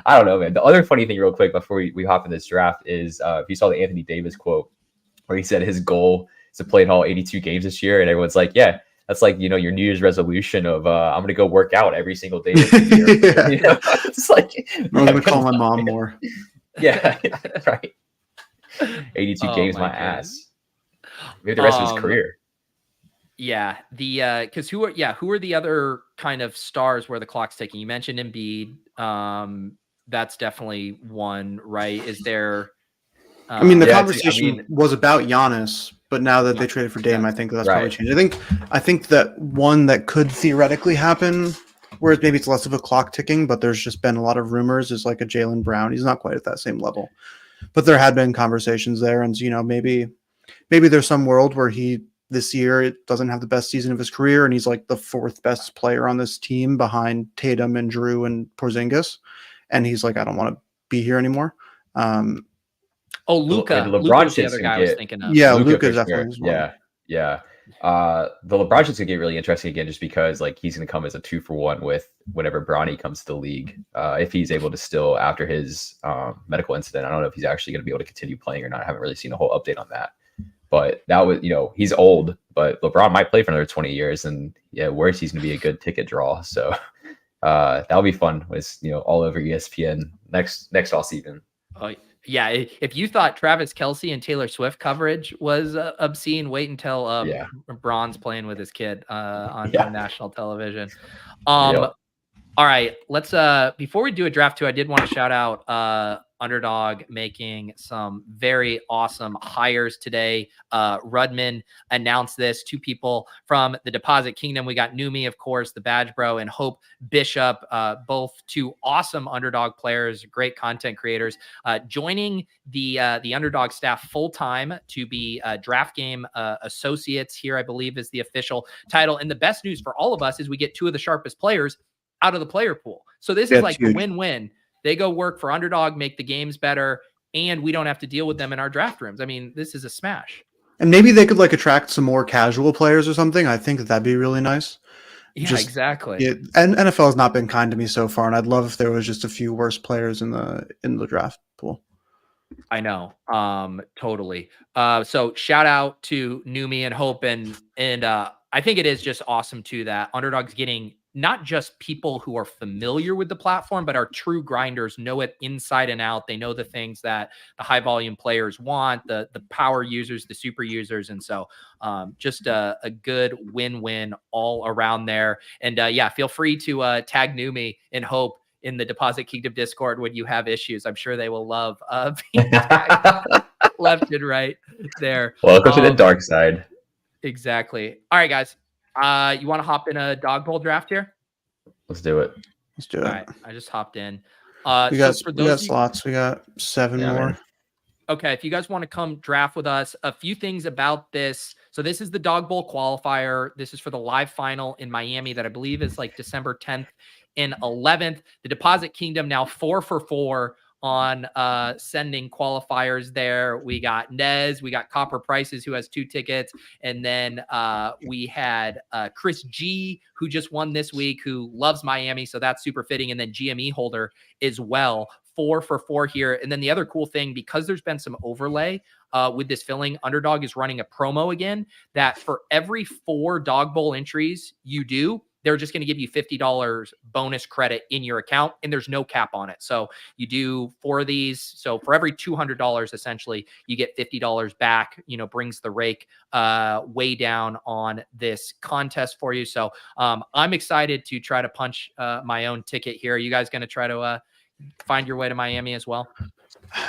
I don't know, man. The other funny thing real quick before we hop in this draft is if you saw the Anthony Davis quote where he said his goal to play in all 82 games this year, and everyone's like, yeah, that's like your New Year's resolution of I'm gonna go work out every single day of the year. It's like I'm gonna call my mom more. Right. 82 games, my ass. Maybe the rest of his career. Yeah, because who are the other kind of stars where the clock's ticking? You mentioned Embiid. That's definitely one, right? Is there? I mean, the conversation was about Giannis, but now that they traded for Dame, I think that's probably changed. I think that one that could theoretically happen, whereas maybe it's less of a clock ticking, but there's just been a lot of rumors, is like a Jaylen Brown. He's not quite at that same level, but there had been conversations there, and maybe there's some world where this year it doesn't have the best season of his career, and he's like the 4th best player on this team behind Tatum and Drew and Porzingis, and he's like, I don't want to be here anymore. Luka. LeBron the other guy I was thinking of. Yeah, Luka definitely. Sure. Yeah. The LeBron shit's gonna get really interesting again, just because like he's gonna come as a 2-for-1 with whenever Bronny comes to the league. If he's able to still, after his medical incident, I don't know if he's actually gonna be able to continue playing or not. I haven't really seen a whole update on that. But that was, he's old, but LeBron might play for another 20 years, and yeah, worse, he's gonna be a good ticket draw. So that'll be fun. It's all over ESPN next all season. Yeah, if you thought Travis Kelce and Taylor Swift coverage was obscene, wait until Bron's playing with his kid on national television. All right, let's before we do a draft 2, I did want to shout out Underdog making some very awesome hires today. Rudman announced this. 2 people from the Deposit Kingdom. We got Numi, of course, the Badge Bro, and Hope Bishop, both 2 awesome Underdog players, great content creators, joining the Underdog staff full-time to be draft game associates here, I believe is the official title. And the best news for all of us is we get 2 of the sharpest players out of the player pool. So this is like a win-win. They go work for Underdog, make the games better, and we don't have to deal with them in our draft rooms. I mean, this is a smash. And maybe they could attract some more casual players or something. I think that'd be really nice. Yeah, exactly. Yeah, and NFL has not been kind to me so far, and I'd love if there was just a few worse players in the draft pool. I know. Totally. So shout out to Numi and Hope, and I think it is just awesome too that Underdog's getting not just people who are familiar with the platform, but are true grinders, know it inside and out. They know the things that the high volume players want, the power users, the super users. And so just a good win-win all around there. And feel free to tag Numi and Hope in the Deposit Kingdom Discord when you have issues. I'm sure they will love being tagged left and right there. Welcome to the dark side. Exactly. All right, guys. You want to hop in a Dawg Bowl draft here? Let's do it. All right, I just hopped in. We got slots. We got 7 more. Man. Okay, if you guys want to come draft with us, a few things about this. So this is the Dawg Bowl qualifier. This is for the live final in Miami that I believe is like December 10th and 11th. The Deposit Kingdom now 4 for 4 on sending qualifiers there. We got Nez, we got Copper Prices, who has 2 tickets, and then we had Chris G, who just won this week, who loves Miami, so that's super fitting, and then GME holder as well. 4 for 4 here. And then the other cool thing, because there's been some overlay with this filling, Underdog is running a promo again that for every 4 Dawg Bowl entries you do, they're just going to give you $50 bonus credit in your account, and there's no cap on it. So you do 4 of these. So for every $200, essentially, you get $50 back, brings the rake way down on this contest for you. So I'm excited to try to punch my own ticket here. Are you guys going to try to find your way to Miami as well?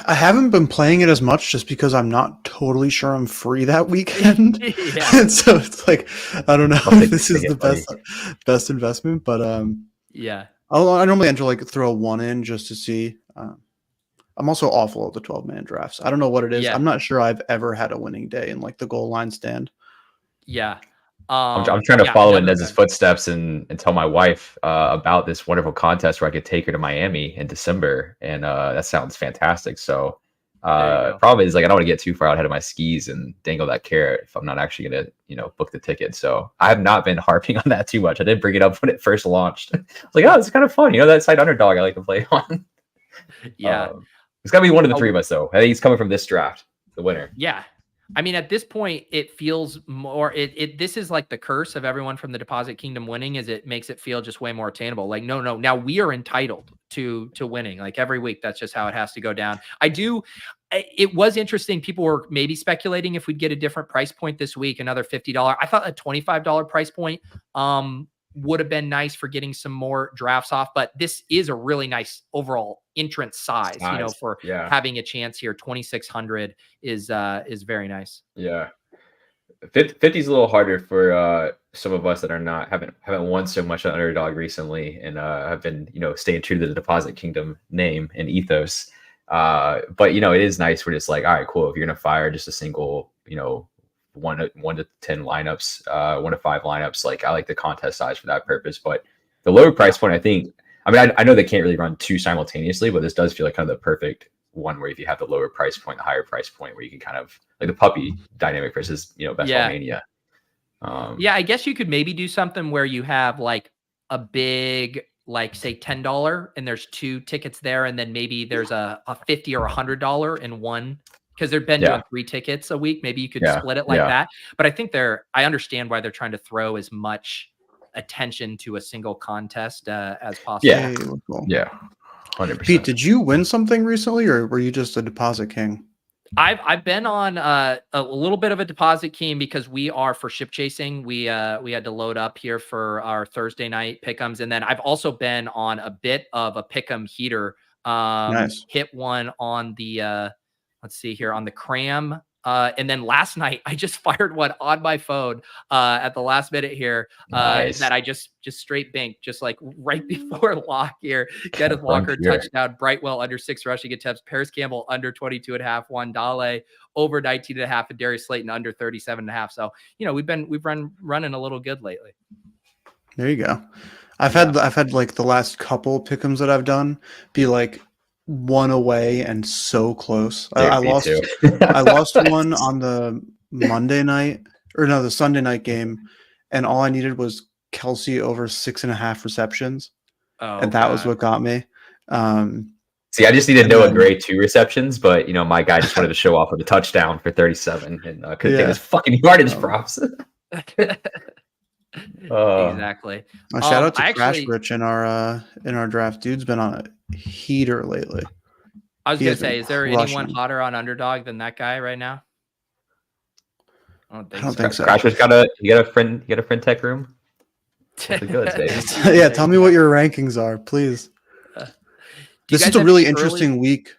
I haven't been playing it as much just because I'm not totally sure I'm free that weekend. And so it's like, I don't know if this is the best investment, but I normally enter throw a 1 in just to see. I'm also awful at the 12-man drafts. I don't know what it is. I'm not sure I've ever had a winning day in the goal line stand. Yeah. I'm trying to follow in Nez's footsteps and tell my wife about this wonderful contest where I could take her to Miami in December, and that sounds fantastic. So problem is I don't want to get too far out ahead of my skis and dangle that carrot if I'm not actually going to book the ticket. So I have not been harping on that too much. I did bring it up when it first launched. I was like, oh, it's kind of fun. That site Underdog I like to play on. Yeah, it's got to be one of the 3 of us though. I think he's coming from this draft, the winner. Yeah. I mean, at this point, it feels more. This is like the curse of everyone from the Deposit Kingdom winning, is it makes it feel just way more attainable. No. Now we are entitled to winning. Every week, that's just how it has to go down. It was interesting. People were maybe speculating if we'd get a different price point this week, another $50. I thought a $25 price point would have been nice for getting some more drafts off, but this is a really nice overall entrance size. For having a chance here. 2,600 is very nice. Yeah. 50 is a little harder for some of us that haven't won so much on Underdog recently, and have been staying true to the Deposit Kingdom name and ethos. But it is nice. We're just like, all right, cool. If you're gonna fire just a single 1 to 10 lineups, 1 to 5 lineups, I like the contest size for that purpose. But the lower price point, I know they can't really run 2 simultaneously, but this does feel like kind of the perfect one where if you have the lower price point, the higher price point, where you can kind of like the puppy dynamic versus Best Ball Mania. Yeah, I guess you could maybe do something where you have like a big, like say $10, and there's 2 tickets there, and then maybe there's a $50 or $100 in one, because they've been doing 3 tickets a week. Maybe you could split it like that. But I think I understand why they're trying to throw as much attention to a single contest as possible. Yeah, 100%. Pete, did you win something recently, or were you just a deposit king? I've been on a little bit of a deposit king, because we are for ship chasing. We had to load up here for our Thursday night pick'ems, and then I've also been on a bit of a pick'em heater. Nice. Hit one on the let's see here, on the cram. And then last night I just fired one on my phone at the last minute here that I just straight banked, just like right before lock here. Kenneth Walker touchdown, Brightwell under 6 rushing attempts, Paris Campbell under 22.5, Juan Dale over 19.5, and Darius Slayton under 37.5. So we've been running a little good lately. There you go. I've had like the last couple pick'ems that I've done be like one away and so close. I lost I lost one on the Monday night, or no, the Sunday night game, and all I needed was Kelsey over 6.5 receptions. And that was what got me. See, I just needed Noah Gray 2 receptions, but my guy just wanted to show off with a touchdown for 37 and couldn't take his fucking yardage props. Exactly. Shout out to Crash Rich in our draft. Dude's been on a heater lately. I was gonna say, is there anyone hotter on Underdog than that guy right now? I don't think so. Crash Rich got a FriendTech room. Yeah, tell me what your rankings are, please. This is a really interesting week.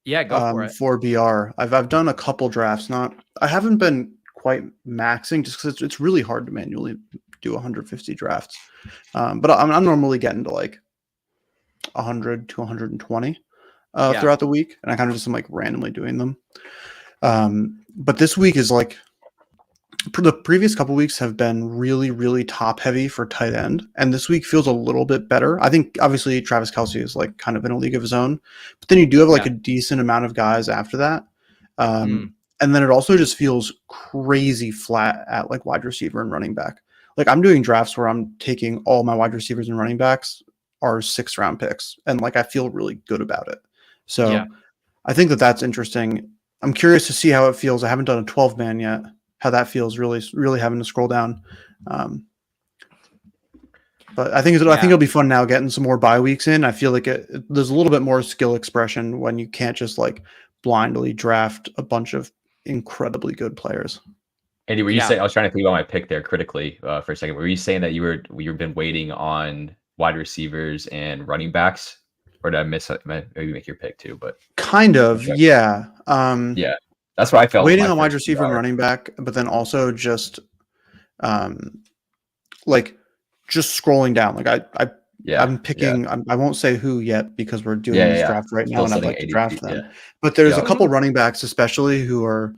Yeah, go for it. For BR, I've done a couple drafts. I haven't been quite maxing, just because it's really hard to manually do 150 drafts. But I'm normally getting to like 100 to 120 throughout the week, and I kind of just am like randomly doing them. But this week is like, the previous couple weeks have been really, really top heavy for tight end, and this week feels a little bit better. I think obviously Travis Kelce is like kind of in a league of his own, but then you do have like a decent amount of guys after that. And then it also just feels crazy flat at like wide receiver and running back. Like I'm doing drafts where I'm taking all my wide receivers and running backs are 6th round picks, and like I feel really good about it. So I think that's interesting. I'm curious to see how it feels. I haven't done a 12-man yet. How that feels, really having to scroll down. But I think it'll be fun now getting some more bye weeks in. I feel like there's a little bit more skill expression when you can't just like blindly draft a bunch of incredibly good players. Andy, were you saying, I was trying to think about my pick there critically for a second. Were you saying that you've been waiting on wide receivers and running backs, or did I maybe make your pick too? But kind of, yeah. That's what I felt. Waiting on wide receiver and running back, but then also just like just scrolling down. Like I'm picking. I won't say who yet because we're doing this draft right now, and I'd like to draft them. Yeah. But there's a couple running backs, especially who are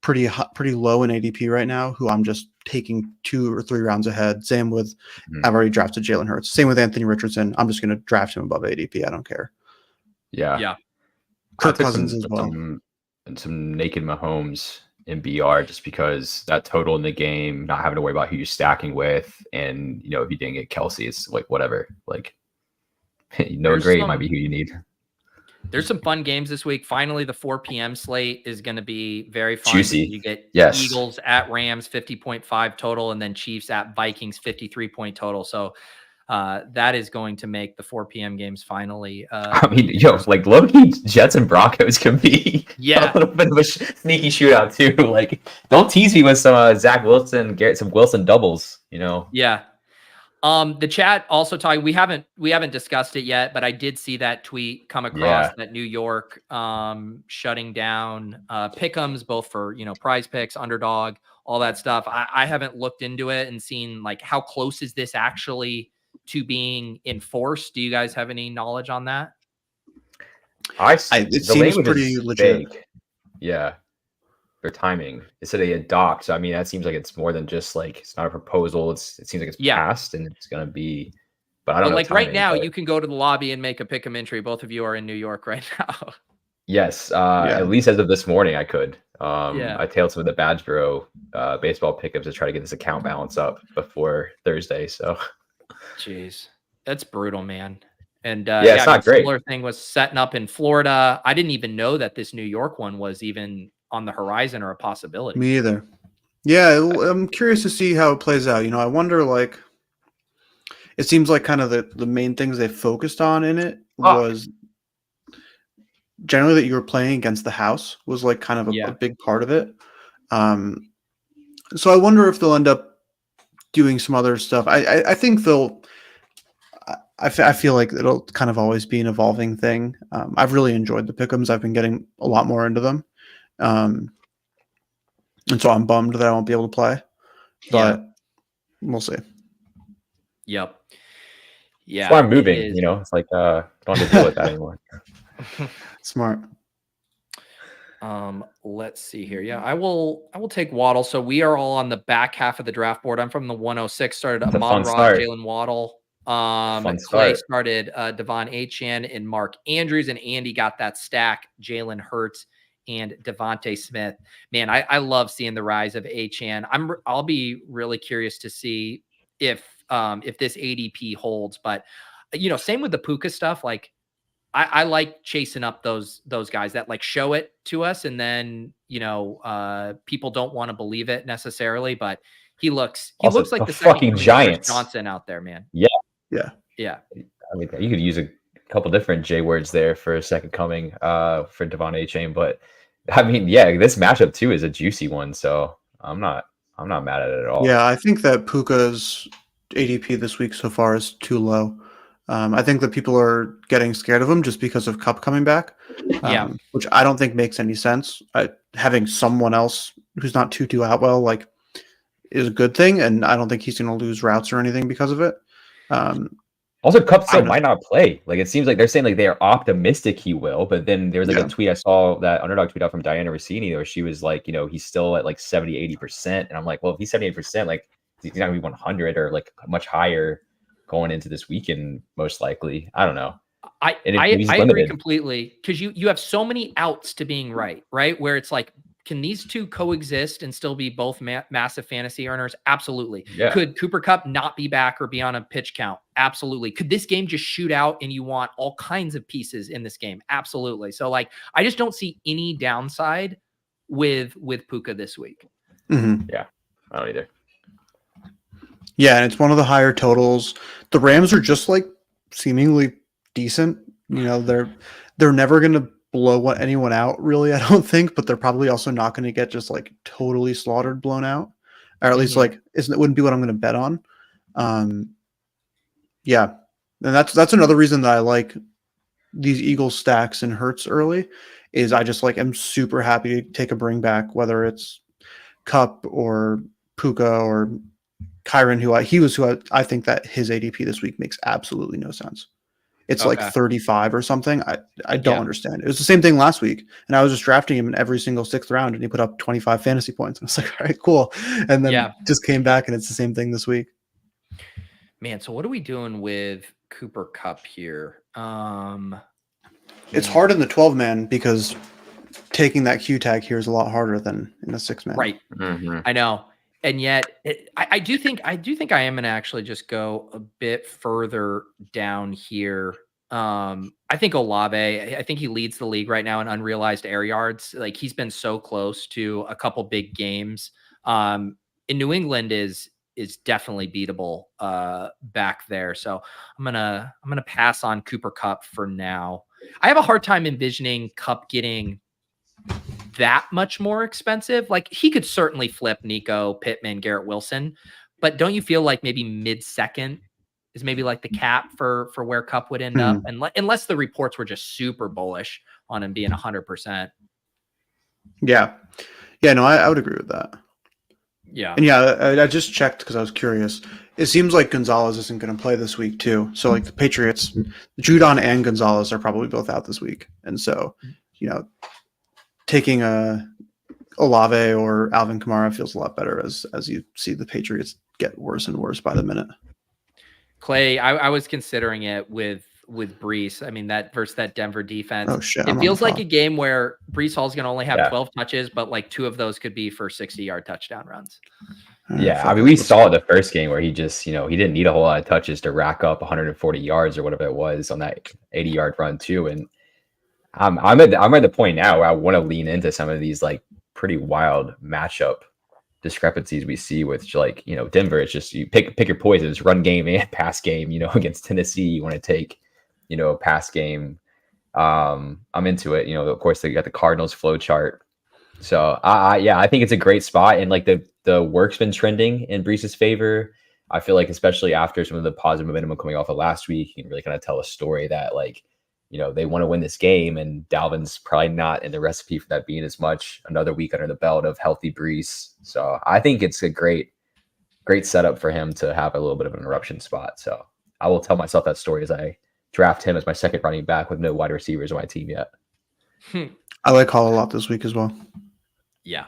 pretty low in ADP right now, who I'm just taking 2 or 3 rounds ahead. Same with I've already drafted Jalen Hurts. Same with Anthony Richardson. I'm just going to draft him above ADP. I don't care. Yeah. Kirk Cousins as well. And some naked Mahomes in BR, just because that total in the game, not having to worry about who you're stacking with, and if you didn't get Kelsey, it's like whatever. Like Gray might be who you need. There's some fun games this week. Finally, the 4 p.m. slate is going to be very fun. Juicy. You get Eagles at Rams 50.5 total, and then Chiefs at Vikings 53 total. So that is going to make the 4 p.m. games finally. I mean, like low-key Jets and Broncos can be a little bit of a sneaky shootout too. Like, don't tease me with some Zach Wilson, some Wilson doubles. Yeah. The chat also talking. We haven't discussed it yet, but I did see that tweet come across that New York shutting down pick'ems, both for prize picks, underdog, all that stuff. I haven't looked into it and seen like how close is this actually to being enforced. Do you guys have any knowledge on that? It seems pretty legit. Vague. Yeah. Their timing. It said they adopt. So I mean, that seems like it's more than just like it's not a proposal. It seems like it's passed and it's gonna be. But I don't know. Like timing, right now, you can go to the lobby and make a pick'em entry. Both of you are in New York right now. Yes, Yeah. at least as of this morning, I could. Yeah. I tailed some of the Badgero baseball pickups to try to get this account balance up before Thursday. So Jeez, that's brutal, man. And yeah, yeah, it's I mean, not great. similar thing was setting up in Florida. I didn't even know that this New York one was even on the horizon or a possibility. Me either. Yeah, I'm curious to see how it plays out. I wonder, like, it seems like kind of the main things they focused on in it Fuck. was generally that you were playing against the house was like kind of a Yeah. big part of it. So I wonder if they'll end up doing some other stuff. I think they'll. I feel like it'll kind of always be an evolving thing. I've really enjoyed the pick'ems. I've been getting a lot more into them, and so I'm bummed that I won't be able to play. But we'll see. Yep. Yeah. That's why I'm moving. It's like I don't have to deal with that anymore. Smart. Let's see here. Yeah, I will take Waddle. So we are all on the back half of the draft board. I'm from the 106. Started It's a Amon fun Ra, start. Jalen Waddle. Fun Clay start. started Devon Achane and Mark Andrews, and Andy got that stack. Jalen Hurts and Devontae Smith. Man, I love seeing the rise of Achane. I'll be really curious to see if this ADP holds. But same with the Puka stuff. Like, I like chasing up those guys that like show it to us, and then people don't want to believe it necessarily, but he looks Also, like the the second fucking coming of Chris Giants. Johnson out there, man. Yeah. Yeah. I mean, you could use a couple different J words there for a second coming for Devon Achane, but I mean, yeah, this matchup too is a juicy one, so I'm not mad at it at all. Yeah, I think that Puka's ADP this week so far is too low. I think that people are getting scared of him just because of Cup coming back, which I don't think makes any sense. Having someone else who's not too out well like is a good thing, and I don't think he's going to lose routes or anything because of it. Also, Cup still might not play. Like, it seems like they're saying like they are optimistic he will, but then there was like a tweet I saw, that Underdog tweet out from Diana Rossini, where she was like, he's still at like 70-80%, and I'm like, well, if he's 78%, like he's not gonna be 100 or like much higher going into this weekend, most likely. I don't know. I agree completely, because you have so many outs to being right, where it's like, can these two coexist and still be both massive fantasy earners? Absolutely. Yeah. Could Cooper Kupp not be back or be on a pitch count? Absolutely. Could this game just shoot out and you want all kinds of pieces in this game? Absolutely. So like, I just don't see any downside with Puka this week. Mm-hmm. Yeah, I don't either. Yeah, and it's one of the higher totals. The Rams are just like seemingly decent. They're never going to blow anyone out, really, I don't think, but they're probably also not going to get just like totally slaughtered, blown out, or at least like it wouldn't be what I'm going to bet on. Yeah, and that's another reason that I like these Eagles stacks and Hurts early, is I just like am super happy to take a bring back, whether it's Cup or Puka or Kyron, who I think that his ADP this week makes absolutely no sense. It's like 35 or something. I don't understand. It was the same thing last week, and I was just drafting him in every single 6th round, and he put up 25 fantasy points. And I was like, all right, cool. And then just came back, and it's the same thing this week. Man, so what are we doing with Cooper Kupp here? It's hard in the 12-man because taking that Q tag here is a lot harder than in the 6-man. Right. Mm-hmm. I know. And yet I do think I am going to actually just go a bit further down here. I think Olave, I think he leads the league right now in unrealized air yards. Like, he's been so close to a couple big games. In New England is definitely beatable back there. So I'm going to pass on Cooper Kupp for now. I have a hard time envisioning Kupp getting that much more expensive. Like, he could certainly flip Nico, Pittman, Garrett Wilson, but don't you feel like maybe mid-second is maybe like the cap for where Kupp would end up, unless the reports were just super bullish on him being 100%. Yeah, no, I would agree with that. Yeah, and I just checked because I was curious. It seems like Gonzalez isn't going to play this week too. So like the Patriots, Judon and Gonzalez are probably both out this week, and so taking a Olave or Alvin Kamara feels a lot better as you see the Patriots get worse and worse by the minute. Clay, I was considering it with with Brees. I mean, that versus that Denver defense. Oh shit! It feels like a game where Brees Hall's going to only have 12 touches, but like 2 of those could be for 60-yard touchdown runs. Yeah, I mean, we saw the first game where he just, he didn't need a whole lot of touches to rack up 140 yards or whatever it was on that 80-yard run too. And I'm at the point now where I want to lean into some of these like pretty wild matchup discrepancies we see with like, Denver. It's just you pick your poisons, run game and pass game. Against Tennessee, you want to take, pass game. I'm into it. Of course, they got the Cardinals flow chart. So I think it's a great spot, and like the work's been trending in Brees's favor. I feel like especially after some of the positive momentum coming off of last week, you can really kind of tell a story that like, they want to win this game, and Dalvin's probably not in the recipe for that being as much. Another week under the belt of healthy Brees. So I think it's a great setup for him to have a little bit of an interruption spot. So I will tell myself that story as I draft him as my second running back with no wide receivers on my team yet. I like Hall a lot this week as well. Yeah,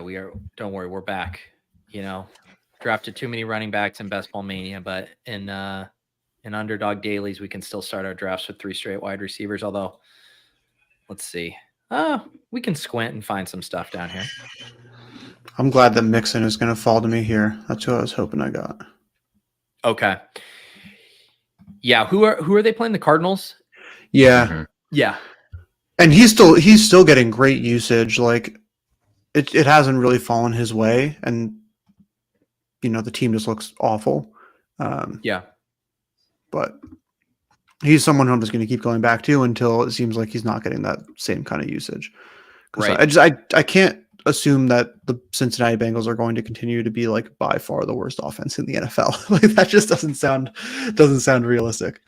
we are. Don't worry, we're back. Drafted too many running backs in Best Ball Mania, but in Underdog Dailies, we can still start our drafts with 3 straight wide receivers. Although, let's see, we can squint and find some stuff down here. I'm glad that Mixon is going to fall to me here. That's who I was hoping I got. Okay. Yeah, who are they playing? The Cardinals? Yeah. Mm-hmm. Yeah. And he's still getting great usage. Like it hasn't really fallen his way, and the team just looks awful. Yeah. But he's someone who I'm just going to keep going back to until it seems like he's not getting that same kind of usage. Right. I can't assume that the Cincinnati Bengals are going to continue to be like by far the worst offense in the NFL. Like that just doesn't sound realistic.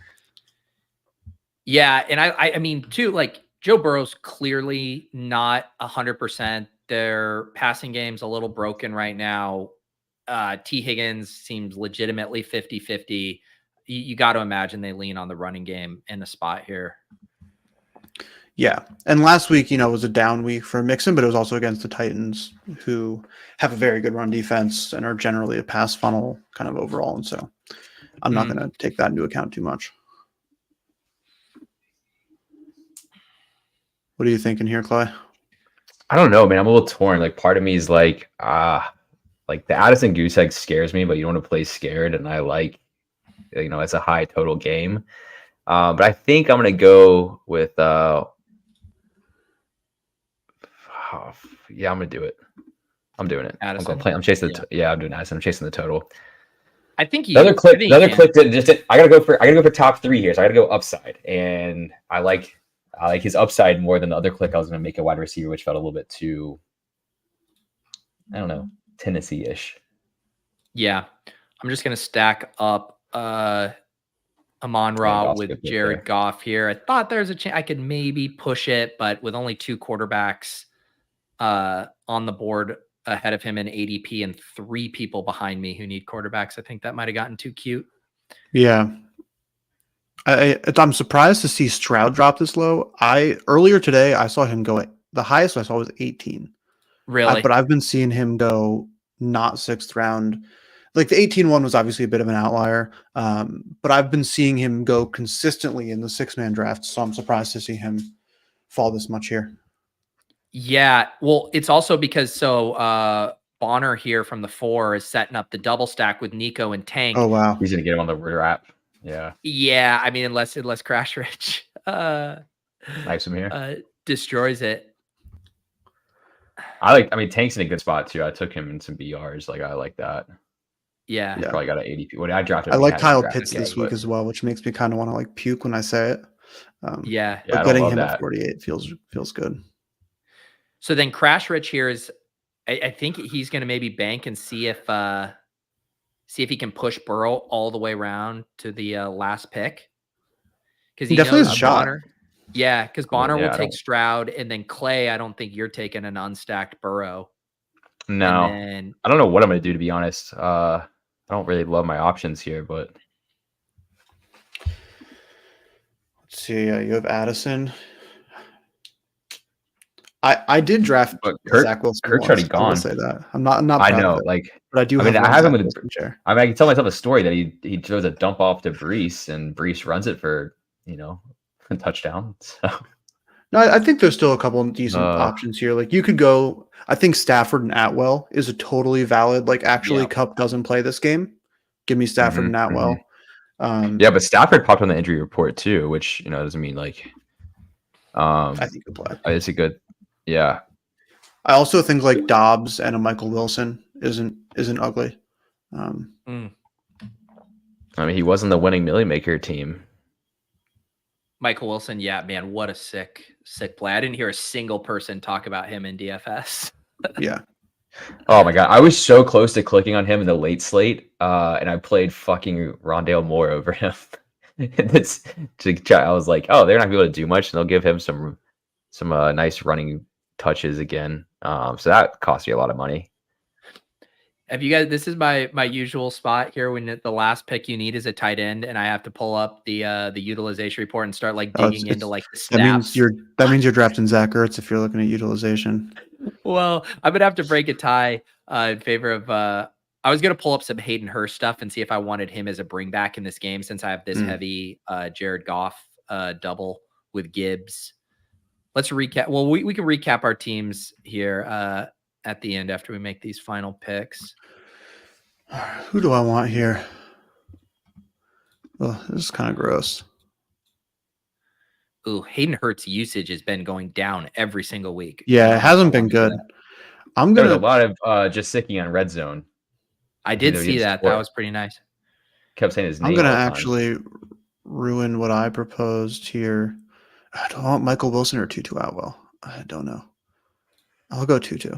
Yeah, and I mean too, like Joe Burrow's clearly not 100%. Their passing game's a little broken right now. T. Higgins seems legitimately 50-50. You got to imagine they lean on the running game in a spot here. Yeah. And last week, was a down week for Mixon, but it was also against the Titans, who have a very good run defense and are generally a pass funnel kind of overall. And so I'm not going to take that into account too much. What are you thinking here, Clay? I don't know, man. I'm a little torn. Like part of me is like the Addison goose egg scares me, but you don't want to play scared. And I like, it's a high total game. But I think I'm going to go with, I'm going to do it. I'm doing it. Addison. I'm chasing I'm doing Addison. I'm chasing the total. I think another click that just I gotta go for top 3 here. So I gotta go upside. And I like his upside more than the other click I was gonna make a wide receiver, which felt a little bit too, I don't know, Tennessee-ish. Yeah. I'm just gonna stack up Amon-Ra with Jared Goff here. I thought there's a chance I could maybe push it, but with only 2 quarterbacks on the board ahead of him in ADP and 3 people behind me who need quarterbacks, I think that might have gotten too cute. Yeah. I'm surprised to see Stroud drop this low. Earlier today, I saw him go, the highest I saw was 18. Really? But I've been seeing him go not 6th round. Like the 18-1 was obviously a bit of an outlier, but I've been seeing him go consistently in the 6-man draft, so I'm surprised to see him fall this much here. Yeah, well, it's also because Bonner here from the 4 is setting up the double stack with Nico and Tank. Oh wow, he's gonna get him on the wrap. Yeah, I mean, unless Crash Rich nice him here destroys it. Tank's in a good spot too. I took him in some BRs. Like I like that. Yeah. He's probably got an ADP. When I drafted, I like Kyle Pitts this week as well, which makes me kind of want to like puke when I say it. But getting him at 48 feels good. So then Crash Rich here is, I think he's going to maybe bank and see if he can push Burrow all the way around to the last pick. Because he definitely knows has a shot. Bonner. Yeah, because Bonner will take Stroud, and then Clay, I don't think you're taking an unstacked Burrow. No, I don't know what I'm going to do, to be honest. I don't really love my options here, but let's see. You have Addison. I did draft But Zach Wilson Kirk's once. already I will gone. say that. I'm not I proud of know, it, like, but I do I mean, have I one have him Zach in the. Wilson chair. I mean, I can tell myself a story that he throws a dump off to Brees, and Brees runs it for a touchdown. So, No, I think there's still a couple of decent uh, options here. Like you could go. I think Stafford and Atwell is a totally valid. Like actually, Yeah. Cup doesn't play this game. Give me Stafford and Atwell. Yeah, but Stafford popped on the injury report too, which doesn't mean like. I think he'll play. It's a good. Yeah. I also think like Dobbs and a Michael Wilson isn't ugly. I mean, he was on the winning Millie Maker team. Michael Wilson, yeah, man, what a sick play. I didn't hear a single person talk about him in DFS. Yeah. Oh my god, I was so close to clicking on him in the late slate, and I played fucking Rondale Moore over him. I was like, oh, they're not gonna be able to do much, and they'll give him some nice running touches again. So that cost me a lot of money. Have you guys? This is my usual spot here when the last pick you need is a tight end, and I have to pull up the utilization report and start like digging into like the snaps. That means you're drafting Zach Ertz if you're looking at utilization. Well, I'm gonna have to break a tie in favor of. I was gonna pull up some Hayden Hurst stuff and see if I wanted him as a bring back in this game since I have this heavy Jared Goff double with Gibbs. Let's recap. Well, we can recap our teams here at the end after we make these final picks. Who do I want here? Oh, this is kind of gross. Ooh, Hayden Hurts usage has been going down every single week. Yeah, it hasn't been good. There's a lot of just sticking on red zone. I did see that. That was pretty nice. Kept saying his name. I'm gonna actually ruin what I proposed here. I don't want Michael Wilson or Tutu Atwell. I don't know. I'll go Tutu.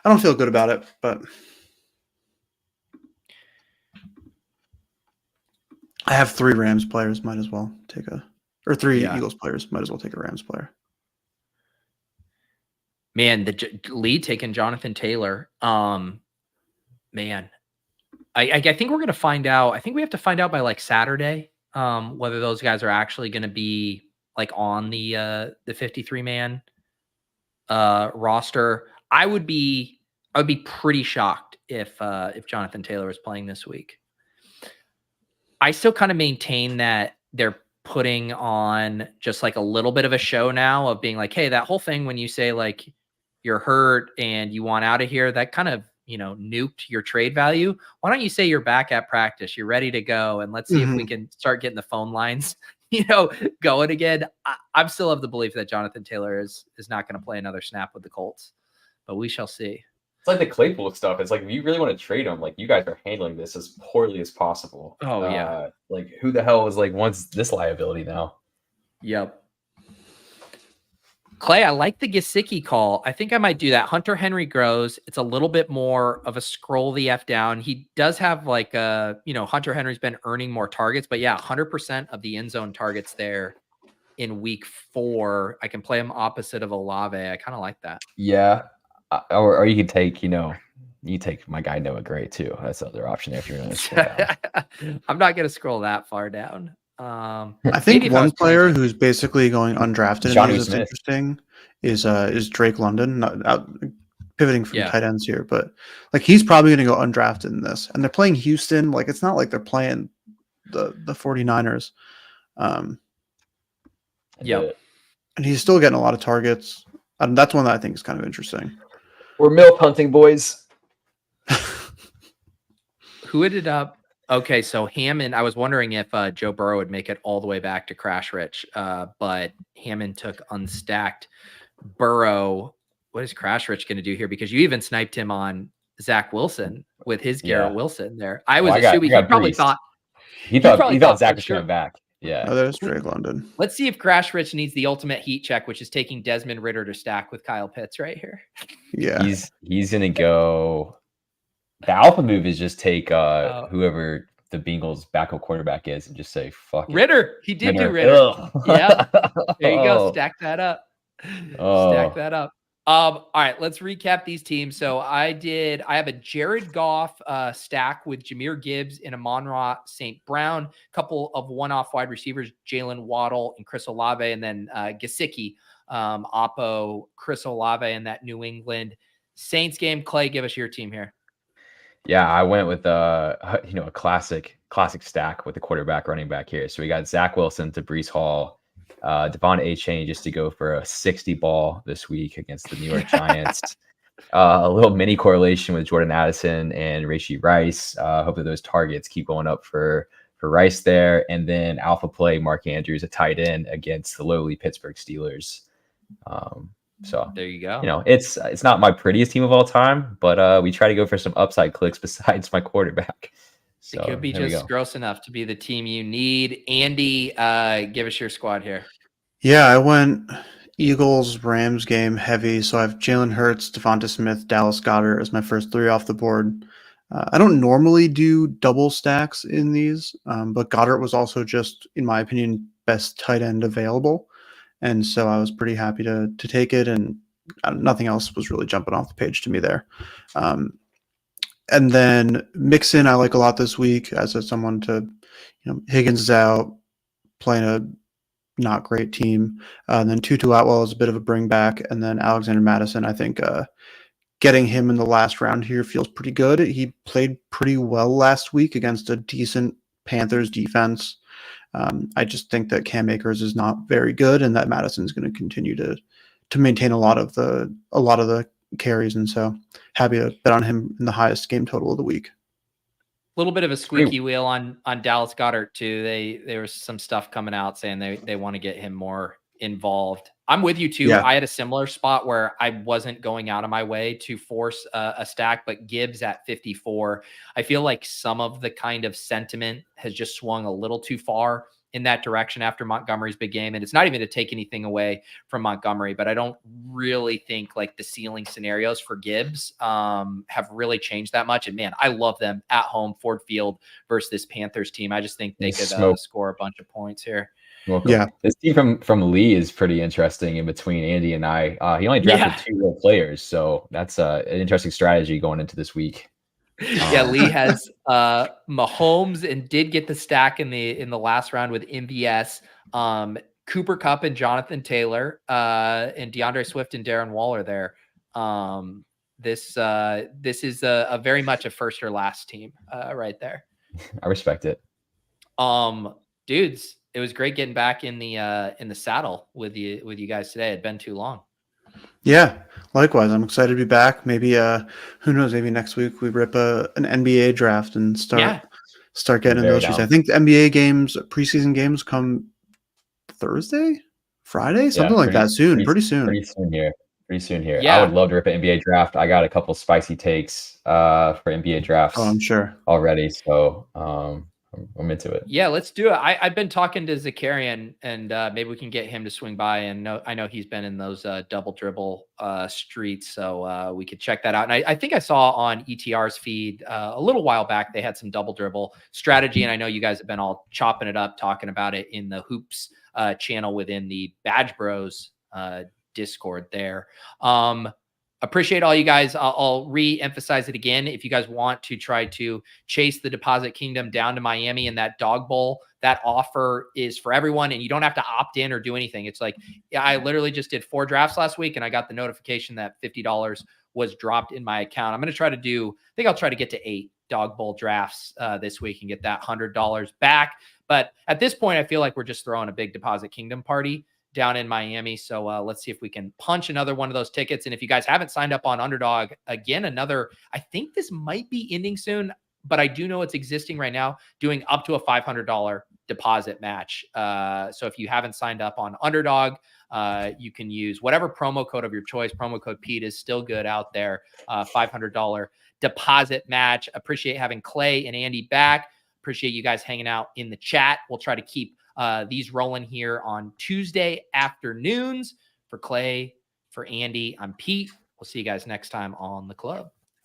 I don't feel good about it, but I have 3 Rams players. Might as well take three Eagles players. Might as well take a Rams player. Man, the lead taking Jonathan Taylor. Man, I think we're gonna find out. I think we have to find out by like Saturday whether those guys are actually going to be like on the 53 man roster. I would be pretty shocked if Jonathan Taylor was playing this week. I still kind of maintain that they're putting on just like a little bit of a show now of being like, hey, that whole thing when you say like you're hurt and you want out of here, that kind of, nuked your trade value. Why don't you say you're back at practice, you're ready to go, and let's see if we can start getting the phone lines, going again. I'm still of the belief that Jonathan Taylor is not going to play another snap with the Colts, but we shall see. It's like the Claypool stuff. It's like, if you really want to trade him, like, you guys are handling this as poorly as possible. Oh, yeah. Like, who the hell is wants this liability now? Yep. Clay, I like the Gesicki call. I think I might do that. Hunter Henry grows. It's a little bit more of a scroll the F down. He does have Hunter Henry's been earning more targets, but yeah, 100% of the end zone targets there in week 4. I can play him opposite of Olave. I kind of like that. Yeah. Or you could take, you take my guy Noah Gray too. That's the other option there if you're going to scroll down. I'm not going to scroll that far down. I think one player who's basically going undrafted and is interesting is Drake London. Not pivoting from tight ends here, but like he's probably going to go undrafted in this. And they're playing Houston. Like it's not like they're playing the 49ers. Yeah, and he's still getting a lot of targets. And that's one that I think is kind of interesting. We're milk hunting, boys. Who ended up? Okay, so Hammond, I was wondering if Joe Burrow would make it all the way back to Crash Rich, but Hammond took unstacked. Burrow, what is Crash Rich going to do here? Because you even sniped him on Zach Wilson with his Garrett Wilson there. I was assuming he probably thought he thought Zach was coming back. Yeah. Oh, there's Drake London. Let's see if Crash Rich needs the ultimate heat check, which is taking Desmond Ridder to stack with Kyle Pitts right here. Yeah. He's going to go. The alpha move is just take whoever the Bengals backup quarterback is and just say, fuck it. Ritter. He did do Ritter. Yeah. There you go. Stack that up. Stack that up. All right, let's recap these teams. So I have a Jared Goff stack with Jahmyr Gibbs and Amon-Ra St. Brown, couple of one-off wide receivers, Jalen Waddle and Chris Olave, and then Gesicki Oppo, Chris Olave in that New England Saints game. Clay, give us your team here. Yeah, I went with a classic stack with the quarterback, running back here. So we got Zach Wilson to Breece Hall, Devon Achane just to go for a 60 ball this week against the New York Giants. A little mini correlation with Jordan Addison and Rashee Rice. Hopefully those targets keep going up for Rice there. And then alpha play Mark Andrews, a tight end against the lowly Pittsburgh Steelers. So there you go. It's not my prettiest team of all time, but we try to go for some upside clicks besides my quarterback. So it could be just gross enough to be the team you need. Andy, give us your squad here. Yeah, I went Eagles-Rams game heavy, so I have Jalen Hurts, Devonta Smith, Dallas Goedert as my first three off the board. I don't normally do double stacks in these, but Goddard was also just, in my opinion, best tight end available. And so I was pretty happy to take it, and nothing else was really jumping off the page to me there. And then Mixon, I like a lot this week as someone to, Higgins is out, playing a not great team. And then Tutu Atwell is a bit of a bring back. And then Alexander Madison, I think getting him in the last round here feels pretty good. He played pretty well last week against a decent Panthers defense. I just think that Cam Akers is not very good, and that Madison's going to continue to maintain a lot of the carries, and so happy to bet on him in the highest game total of the week. A little bit of a squeaky wheel on Dallas Goedert too. There was some stuff coming out saying they want to get him more involved. I'm with you too. Yeah. I had a similar spot where I wasn't going out of my way to force a stack, but Gibbs at 54. I feel like some of the kind of sentiment has just swung a little too far in that direction after Montgomery's big game. And it's not even to take anything away from Montgomery, but I don't really think like the ceiling scenarios for Gibbs have really changed that much. And man, I love them at home, Ford Field versus this Panthers team. I just think they could score a bunch of points here. Welcome. Yeah, this team from Lee is pretty interesting in between Andy and I. He only drafted 2 real players, so that's an interesting strategy going into this week. Yeah, Lee has Mahomes and did get the stack in the last round with MVS, Cooper Kupp and Jonathan Taylor, and DeAndre Swift and Darren Waller there. This is a very much a first or last team right there. I respect it. Dudes, it was great getting back in the saddle with you guys today. It'd been too long. Yeah, likewise. I'm excited to be back. Maybe who knows? Maybe next week we rip an NBA draft and start getting in those. I think the NBA games, preseason games, come Thursday, Friday, something like that soon. Pretty soon here. Yeah. I would love to rip an NBA draft. I got a couple spicy takes for NBA drafts. Oh, I'm sure already. So I'm into it. Yeah, let's do it. I've been talking to Zakarian, and maybe we can get him to swing by. And I know he's been in those double dribble streets, so we could check that out. And I think I saw on ETR's feed a little while back they had some double dribble strategy, and I know you guys have been all chopping it up, talking about it in the Hoops channel within the Badge Bros Discord there. Appreciate all you guys. I'll re-emphasize it again. If you guys want to try to chase the Deposit Kingdom down to Miami in that Dawg Bowl, that offer is for everyone, and you don't have to opt in or do anything. It's like, I literally just did 4 drafts last week, and I got the notification that $50 was dropped in my account. I'm going to try to I'll try to get to 8 Dawg Bowl drafts this week and get that $100 back. But at this point, I feel like we're just throwing a big Deposit Kingdom party down in Miami. So let's see if we can punch another one of those tickets. And if you guys haven't signed up on Underdog, again, I think this might be ending soon, but I do know it's existing right now, doing up to a $500 deposit match. So if you haven't signed up on Underdog, you can use whatever promo code of your choice. Promo code Pete is still good out there. $500 deposit match. Appreciate having Clay and Andy back. Appreciate you guys hanging out in the chat. We'll try to keep these rolling here on Tuesday afternoons. For Clay, for Andy, I'm Pete. We'll see you guys next time on the club.